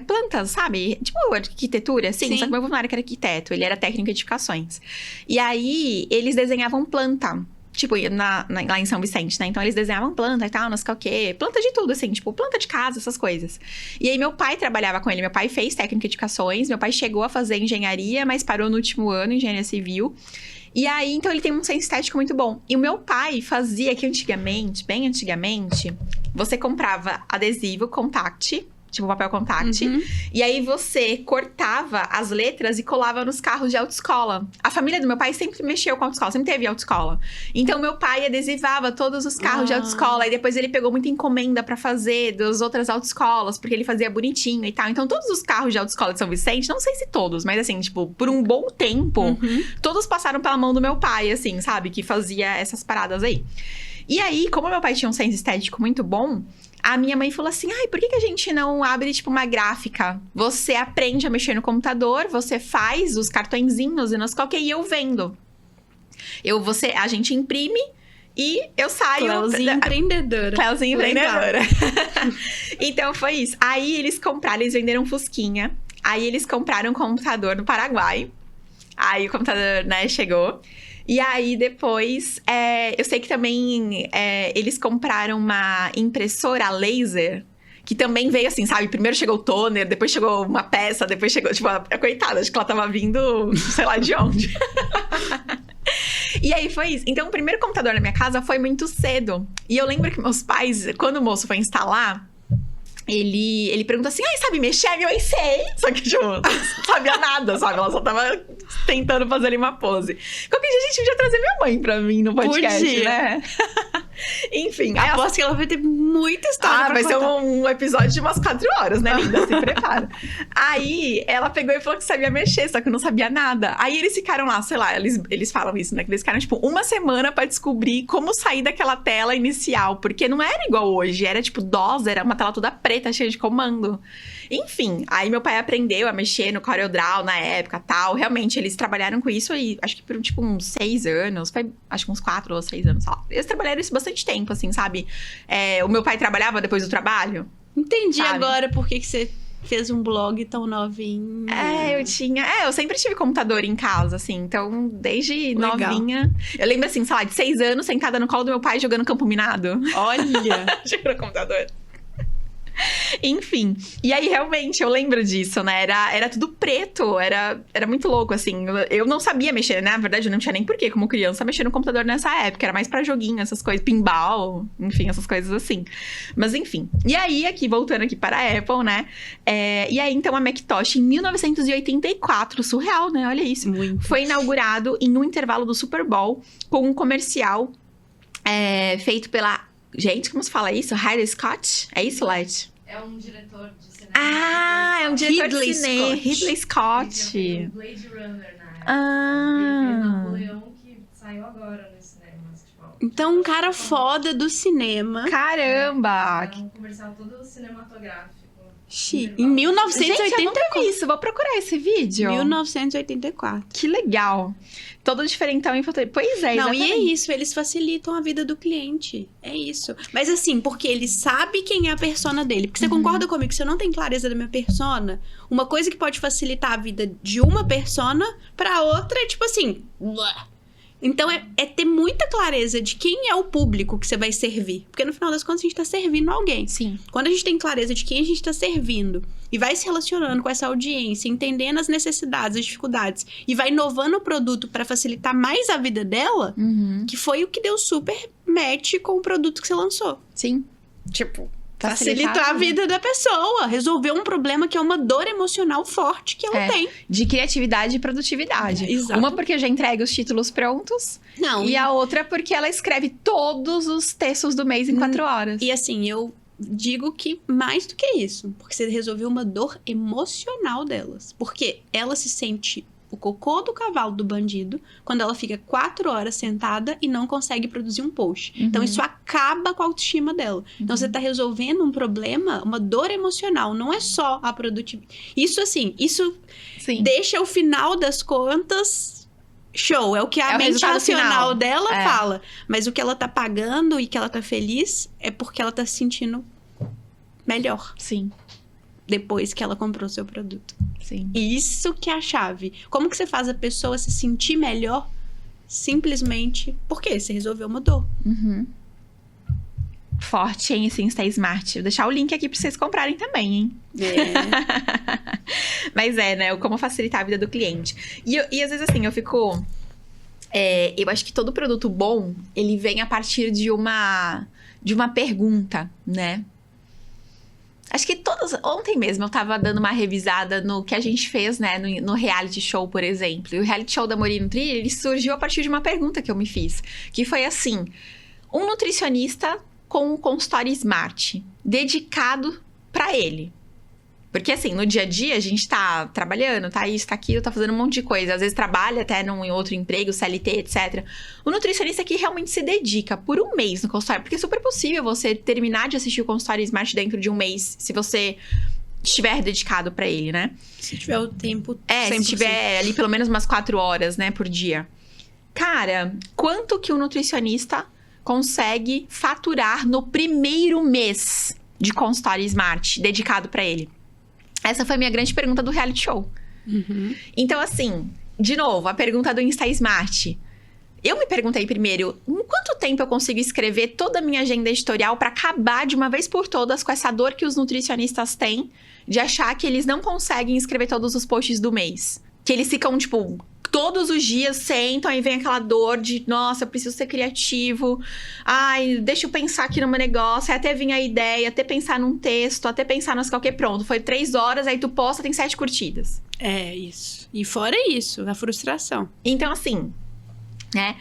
S1: plantas, sabe? Tipo, arquitetura, assim. Só que meu avô não era arquiteto, ele era técnico de edificações. E aí, eles desenhavam planta. Tipo, lá em São Vicente, né? Então, eles desenhavam planta e tal, não sei o quê. Planta de tudo, assim. Tipo, planta de casa, essas coisas. E aí, meu pai trabalhava com ele. Meu pai fez técnico de edificações. Meu pai chegou a fazer engenharia, mas parou no último ano, engenharia civil. E aí, então, ele tem um senso estético muito bom. E o meu pai fazia que antigamente, bem antigamente, você comprava adesivo contact, tipo papel contact. E aí, você cortava as letras e colava nos carros de autoescola. A família do meu pai sempre mexeu com autoescola, sempre teve autoescola. Então, meu pai adesivava todos os carros de autoescola. E depois, ele pegou muita encomenda pra fazer das outras autoescolas, porque ele fazia bonitinho e tal. Então, todos os carros de autoescola de São Vicente, não sei se todos, mas assim, tipo, por um bom tempo, todos passaram pela mão do meu pai, assim, sabe? Que fazia essas paradas aí. E aí, como meu pai tinha um senso estético muito bom, a minha mãe falou assim, ai, por que a gente não abre, tipo, uma gráfica? Você aprende a mexer no computador, você faz os cartõezinhos e e eu vendo. A gente imprime e eu saio...
S2: Cleuzinha empreendedora.
S1: Cleuzinha empreendedora. Então, foi isso. Aí, eles venderam um Fusquinha. Aí, eles compraram um computador no Paraguai. Aí, o computador, né, chegou. E aí, depois, eu sei que também eles compraram uma impressora laser, que também veio assim, sabe? Primeiro chegou o toner, depois chegou uma peça, depois chegou, tipo, coitada, acho que ela tava vindo, sei lá de onde. E aí, foi isso. Então, o primeiro computador na minha casa foi muito cedo. E eu lembro que meus pais, quando o moço foi instalar... Ele perguntou assim, sabe mexer? Eu sei. Só que, tipo, não sabia nada, sabe? Ela só tava tentando fazer ali uma pose. Qualquer dia a gente podia trazer minha mãe pra mim no podcast, né? Enfim.
S2: Aposto que ela vai ter muita história pra
S1: vai
S2: contar.
S1: ser um episódio de umas 4 horas, né, linda? Se prepara. Aí, ela pegou e falou que sabia mexer, só que eu não sabia nada. Aí, eles ficaram lá, sei lá, eles falam isso, né? Que eles ficaram, tipo, uma semana pra descobrir como sair daquela tela inicial. Porque não era igual hoje. Era, tipo, DOS, era uma tela toda preta, cheia de comando. Enfim, aí meu pai aprendeu a mexer no CorelDRAW na época, tal. Realmente, eles trabalharam com isso aí, acho que por, tipo, uns 6 anos. Foi, acho que uns 4 ou 6 anos, só. Eles trabalharam isso bastante tempo, assim, sabe? O meu pai trabalhava depois do trabalho.
S2: Entendi, sabe? Agora por que você fez um blog tão novinho.
S1: Eu sempre tive computador em casa, assim. Então, desde novinha... Eu lembro, assim, sei lá, de 6 anos, sentada no colo do meu pai, jogando campo minado.
S2: Olha!
S1: Jogando computador. Enfim, e aí realmente eu lembro disso, né? Era tudo preto, era muito louco, assim. Eu não sabia mexer, né? Na verdade, eu não tinha nem porquê, como criança, mexer no computador nessa época. Era mais pra joguinho, essas coisas, pinball, enfim, essas coisas assim. Mas enfim. E aí, voltando aqui para a Apple, né? E aí, então, a Macintosh, em 1984, surreal, né? Olha isso.
S2: Muito.
S1: Foi inaugurado em um intervalo do Super Bowl com um comercial feito pela... Gente, como se fala isso? Ridley Scott? É isso, Light?
S3: É um diretor de cinema.
S1: É um diretor
S2: Ridley
S1: de cinema. Ridley Scott.
S3: Ele fez Blade Runner na época. Ele fez Napoleão, que saiu agora nos cinemas. Tipo,
S2: então, um cara foda do cinema.
S1: Caramba!
S3: É um comercial todo cinematográfico.
S2: Em 1984.
S1: Gente, eu nunca vi isso. Vou procurar esse vídeo.
S2: 1984.
S1: Que legal. Todo diferentão em fotografia. Pois é,
S2: não,
S1: exatamente.
S2: E é isso, eles facilitam a vida do cliente. É isso. Mas assim, porque ele sabe quem é a persona dele. Porque você concorda comigo que se eu não tenho clareza da minha persona, uma coisa que pode facilitar a vida de uma persona pra outra é tipo assim... Então, é ter muita clareza de quem é o público que você vai servir. Porque, no final das contas, a gente tá servindo alguém.
S1: Sim.
S2: Quando a gente tem clareza de quem a gente tá servindo e vai se relacionando com essa audiência, entendendo as necessidades, as dificuldades, e vai inovando o produto para facilitar mais a vida dela, que foi o que deu super match com o produto que você lançou.
S1: Sim.
S2: Tipo... Facilitar a vida da pessoa. Resolver um problema que é uma dor emocional forte que ela tem.
S1: De criatividade e produtividade.
S2: Exato.
S1: Uma porque já entrega os títulos prontos.
S2: Não.
S1: E a outra porque ela escreve todos os textos do mês em 4 horas.
S2: E assim, eu digo que mais do que isso. Porque você resolveu uma dor emocional delas. Porque ela se sente... o cocô do cavalo do bandido, quando ela fica 4 horas sentada e não consegue produzir um post. Então, isso acaba com a autoestima dela. Então, você tá resolvendo um problema, uma dor emocional. Não é só a produtividade. Isso, assim,
S1: Sim.
S2: deixa o final das contas... show. É o que a mente racional dela fala. Mas o que ela tá pagando e que ela tá feliz é porque ela tá se sentindo melhor.
S1: Sim.
S2: Depois que ela comprou o seu produto.
S1: Sim.
S2: Isso que é a chave. Como que você faz a pessoa se sentir melhor? Simplesmente porque você resolveu uma dor.
S1: Forte, hein? Esse Insta Smart. Vou deixar o link aqui pra vocês comprarem também, hein? Mas né? Como facilitar a vida do cliente. E às vezes, assim, eu fico... eu acho que todo produto bom, ele vem a partir de uma pergunta, né? Acho que ontem mesmo eu tava dando uma revisada no que a gente fez, né? No reality show, por exemplo. E o reality show da Amorim Nutri, ele surgiu a partir de uma pergunta que eu me fiz. Que foi assim... um nutricionista com um consultório Smart, dedicado pra ele. Porque, assim, no dia a dia, a gente tá trabalhando, tá isso, tá aquilo, tá fazendo um monte de coisa. Às vezes trabalha até em outro emprego, CLT, etc. O nutricionista aqui realmente se dedica por um mês no consultório. Porque é super possível você terminar de assistir o consultório Smart dentro de um mês, se você estiver dedicado pra ele, né?
S2: Se tiver o tempo 100%.
S1: Se tiver ali pelo menos umas 4 horas, né, por dia. Cara, quanto que o nutricionista consegue faturar no primeiro mês de consultório Smart dedicado pra ele? Essa foi a minha grande pergunta do reality show. Então, assim, de novo, a pergunta do Insta Smart. Eu me perguntei primeiro, em quanto tempo eu consigo escrever toda a minha agenda editorial para acabar de uma vez por todas com essa dor que os nutricionistas têm de achar que eles não conseguem escrever todos os posts do mês? Que eles ficam, tipo, todos os dias sentam e vem aquela dor de, nossa, eu preciso ser criativo. Ai, deixa eu pensar aqui no meu negócio. Até vir a ideia, até pensar num texto, até pensar nas qualquer pronto. Foi 3 horas, aí tu posta, tem 7 curtidas.
S2: É, isso. E fora isso, a frustração.
S1: Então, assim, né?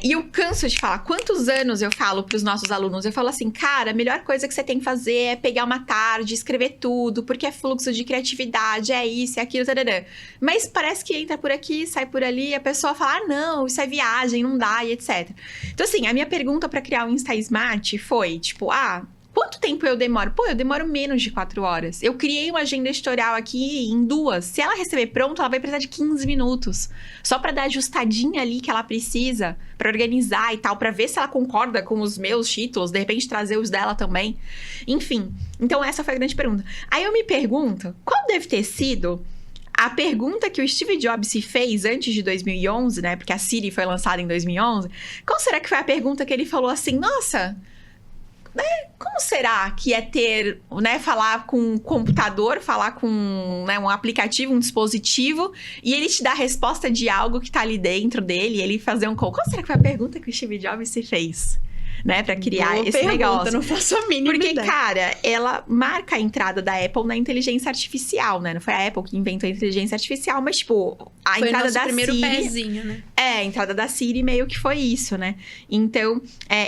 S1: E eu canso de falar, quantos anos eu falo pros nossos alunos? Eu falo assim, cara, a melhor coisa que você tem que fazer é pegar uma tarde, escrever tudo, porque é fluxo de criatividade, é isso, é aquilo, tarará. Mas parece que entra por aqui, sai por ali, a pessoa fala, ah, não, isso é viagem, não dá, e etc. Então, assim, a minha pergunta pra criar o Insta Smart foi, tipo, quanto tempo eu demoro? Pô, eu demoro menos de 4 horas. Eu criei uma agenda editorial aqui em 2. Se ela receber pronto, ela vai precisar de 15 minutos. Só pra dar a ajustadinha ali que ela precisa, pra organizar e tal, pra ver se ela concorda com os meus títulos, de repente trazer os dela também. Enfim, então essa foi a grande pergunta. Aí eu me pergunto, qual deve ter sido a pergunta que o Steve Jobs se fez antes de 2011, né? Porque a Siri foi lançada em 2011. Qual será que foi a pergunta que ele falou assim, nossa... Como será que é ter, né, falar com um computador, falar com, né, um aplicativo, um dispositivo, e ele te dá a resposta de algo que tá ali dentro dele, e ele fazer um call? Qual será que foi a pergunta que o Steve Jobs se fez, né, pra criar
S2: Boa
S1: esse
S2: pergunta,
S1: negócio?
S2: Não faço a mínima
S1: Porque,
S2: ideia.
S1: cara, ela marca a entrada da Apple na inteligência artificial, né? Não foi a Apple que inventou a inteligência artificial, mas, tipo, a
S2: foi
S1: entrada
S2: nosso
S1: da
S2: primeiro
S1: Siri...
S2: pezinho, né?
S1: A entrada da Siri meio que foi isso, né? Então,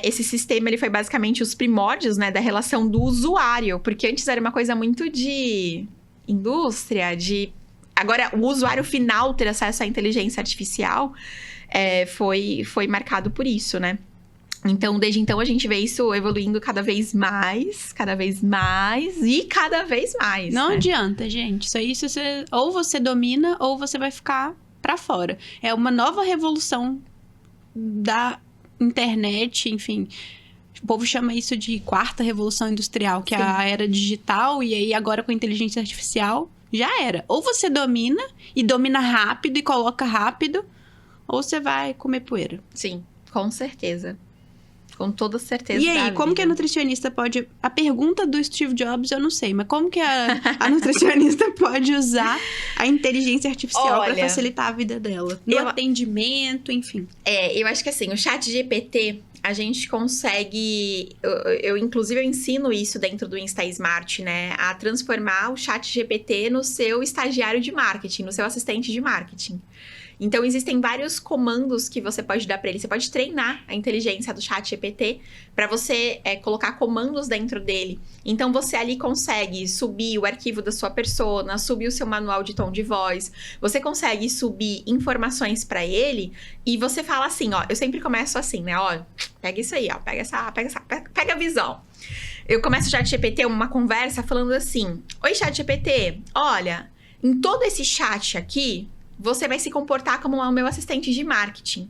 S1: esse sistema, ele foi basicamente os primórdios, né, da relação do usuário. Porque antes era uma coisa muito de indústria, de... Agora, o usuário final ter acesso à inteligência artificial foi marcado por isso, né? Então, desde então, a gente vê isso evoluindo cada vez mais e cada vez mais.
S2: Não
S1: né?
S2: adianta, gente. Isso aí, ou você domina, ou você vai ficar pra fora. É uma nova revolução da internet, enfim. O povo chama isso de 4ª revolução industrial, que é a era digital, e aí agora com a inteligência artificial, já era. Ou você domina, e domina rápido, e coloca rápido, ou você vai comer poeira.
S1: Sim, com certeza. Com toda certeza.
S2: E aí, como que a nutricionista pode... A pergunta do Steve Jobs eu não sei, mas como que a nutricionista pode usar a inteligência artificial para facilitar a vida dela? No atendimento, enfim.
S1: Eu acho que assim, o ChatGPT, a gente consegue... Inclusive, eu ensino isso dentro do Insta Smart, né? A transformar o ChatGPT no seu estagiário de marketing, no seu assistente de marketing. Então, existem vários comandos que você pode dar para ele. Você pode treinar a inteligência do ChatGPT para você colocar comandos dentro dele. Então, você ali consegue subir o arquivo da sua persona, subir o seu manual de tom de voz. Você consegue subir informações para ele e você fala assim, ó. Eu sempre começo assim, né? Ó, pega isso aí, ó. Pega a visão. Eu começo o ChatGPT uma conversa falando assim: oi, ChatGPT, olha, em todo esse chat aqui, você vai se comportar como o meu assistente de marketing.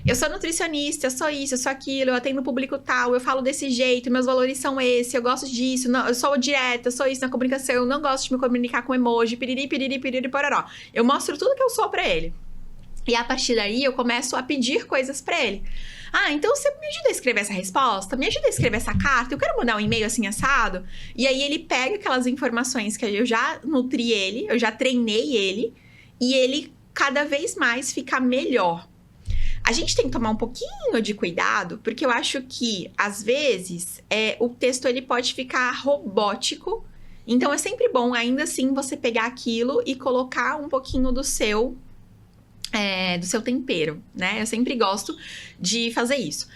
S1: Eu sou nutricionista, eu sou isso, eu sou aquilo, eu atendo o público tal, eu falo desse jeito, meus valores são esses, eu gosto disso, não, eu sou direta, eu sou isso na comunicação, eu não gosto de me comunicar com emoji, piriri, piriri, piriri, pororó. Eu mostro tudo que eu sou pra ele. E a partir daí, eu começo a pedir coisas pra ele. Então você me ajuda a escrever essa resposta? Me ajuda a escrever essa carta? Eu quero mandar um e-mail assim, assado. E aí, ele pega aquelas informações que eu já nutri ele, eu já treinei ele, e ele cada vez mais fica melhor. A gente tem que tomar um pouquinho de cuidado, porque eu acho que, às vezes, o texto ele pode ficar robótico. Então, é sempre bom, ainda assim, você pegar aquilo e colocar um pouquinho do seu tempero, né? Eu sempre gosto de fazer isso.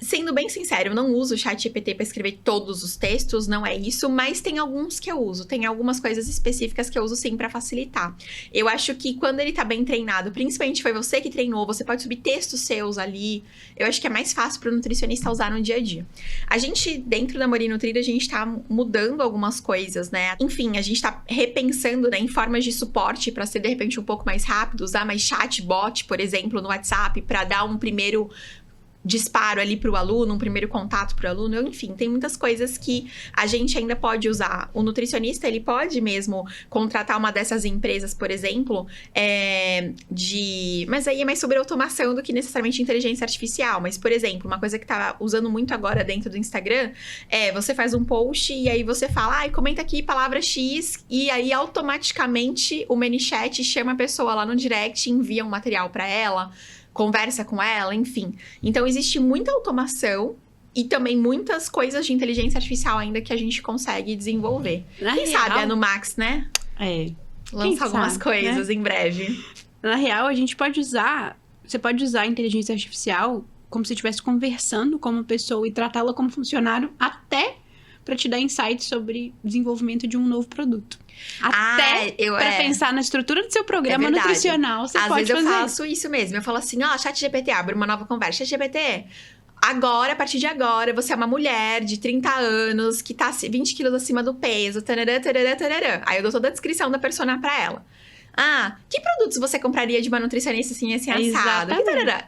S1: Sendo bem sincero, eu não uso o ChatGPT para escrever todos os textos, não é isso, mas tem alguns que eu uso. Tem algumas coisas específicas que eu uso sim para facilitar. Eu acho que quando ele tá bem treinado, principalmente foi você que treinou, você pode subir textos seus ali. Eu acho que é mais fácil pro nutricionista usar no dia a dia. A gente, dentro da Amor e Nutrida, a gente tá mudando algumas coisas, né? Enfim, a gente tá repensando, né, em formas de suporte para ser, de repente, um pouco mais rápido, usar mais chatbot, por exemplo, no WhatsApp, para dar um primeiro disparo ali pro aluno, um primeiro contato pro aluno, enfim, tem muitas coisas que a gente ainda pode usar. O nutricionista, ele pode mesmo contratar uma dessas empresas, por exemplo, mas aí é mais sobre automação do que necessariamente inteligência artificial. Mas, por exemplo, uma coisa que tá usando muito agora dentro do Instagram você faz um post e aí você fala, comenta aqui palavra X, e aí automaticamente o ManyChat chama a pessoa lá no direct e envia um material para ela, conversa com ela, enfim. Então, existe muita automação e também muitas coisas de inteligência artificial ainda que a gente consegue desenvolver. Quem sabe no Max, né? Lança algumas coisas, né? Em breve.
S2: Na real, a gente pode usar... Você pode usar a inteligência artificial como se estivesse conversando com uma pessoa e tratá-la como funcionário até para te dar insights sobre desenvolvimento de um novo produto. Até para pensar na estrutura do seu programa nutricional, você pode fazer. Às vezes
S1: eu faço isso mesmo. Eu falo assim, ChatGPT, abre uma nova conversa. ChatGPT, agora, a partir de agora, você é uma mulher de 30 anos que tá 20 quilos acima do peso, tarará, tarará, tarará. Aí eu dou toda a descrição da persona pra ela. Que produtos você compraria de uma nutricionista assim assado?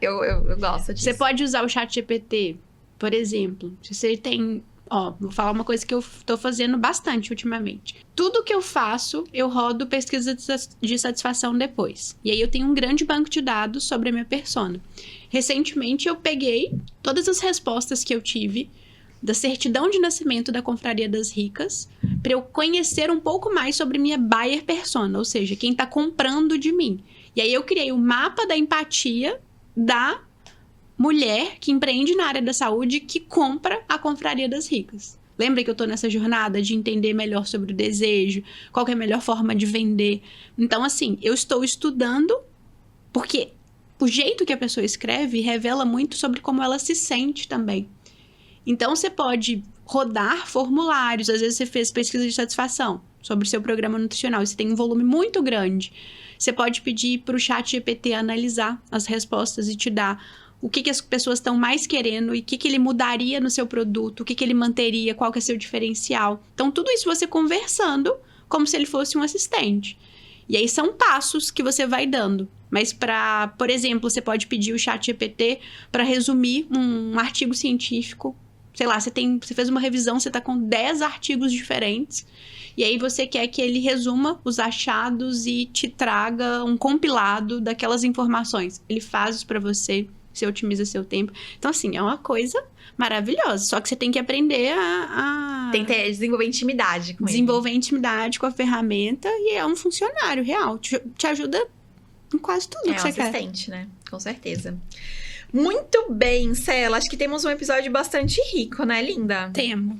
S1: Eu gosto disso.
S2: Você pode usar o ChatGPT, por exemplo, se você tem... vou falar uma coisa que eu tô fazendo bastante ultimamente. Tudo que eu faço, eu rodo pesquisa de satisfação depois. E aí eu tenho um grande banco de dados sobre a minha persona. Recentemente eu peguei todas as respostas que eu tive da certidão de nascimento da Confraria das Ricas para eu conhecer um pouco mais sobre minha buyer persona, ou seja, quem tá comprando de mim. E aí eu criei o mapa da empatia da mulher que empreende na área da saúde que compra a Confraria das Ricas. Lembra que eu tô nessa jornada de entender melhor sobre o desejo, qual que é a melhor forma de vender. Então, assim, eu estou estudando porque o jeito que a pessoa escreve revela muito sobre como ela se sente também. Então, você pode rodar formulários. Às vezes, você fez pesquisa de satisfação sobre o seu programa nutricional e você tem um volume muito grande. Você pode pedir para o ChatGPT analisar as respostas e te dar o que as pessoas estão mais querendo e o que ele mudaria no seu produto, o que ele manteria, qual que é seu diferencial. Então, tudo isso você conversando como se ele fosse um assistente. E aí, são passos que você vai dando. Mas por exemplo, você pode pedir o ChatGPT para resumir um artigo científico. Sei lá, você fez uma revisão, você está com 10 artigos diferentes. E aí, você quer que ele resuma os achados e te traga um compilado daquelas informações. Ele faz isso para você. Você otimiza seu tempo. Então, assim, é uma coisa maravilhosa. Só que você tem que aprender
S1: Tem que desenvolver intimidade com ele.
S2: Desenvolver intimidade com a ferramenta. E é um funcionário real. Te ajuda em quase tudo que você quer.
S1: É um assistente, né? Com certeza. Muito bem, Cela. Acho que temos um episódio bastante rico, né, linda?
S2: Temos.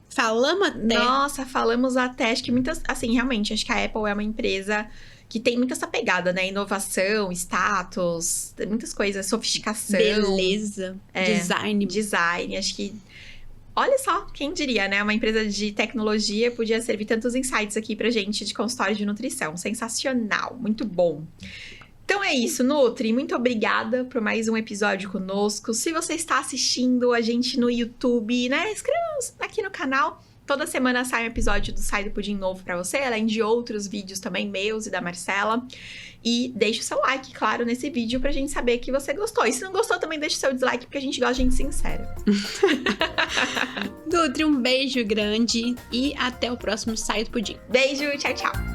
S2: Falamos até.
S1: Nossa, falamos até. Acho que muitas... Assim, realmente, acho que a Apple é uma empresa... que tem muita essa pegada, né? Inovação, status, muitas coisas, sofisticação.
S2: Beleza,
S1: design. Acho que, olha só, quem diria, né? Uma empresa de tecnologia podia servir tantos insights aqui pra gente de consultório de nutrição. Sensacional, muito bom. Então é isso, Nutri. Muito obrigada por mais um episódio conosco. Se você está assistindo a gente no YouTube, né? Inscreva-se aqui no canal. Toda semana sai um episódio do Sai do Pudim novo pra você, além de outros vídeos também, meus e da Marcela. E deixa o seu like, claro, nesse vídeo pra gente saber que você gostou. E se não gostou, também deixa o seu dislike, porque a gente gosta de gente sincera.
S2: Nutri, um beijo grande e até o próximo Sai do Pudim.
S1: Beijo, tchau, tchau.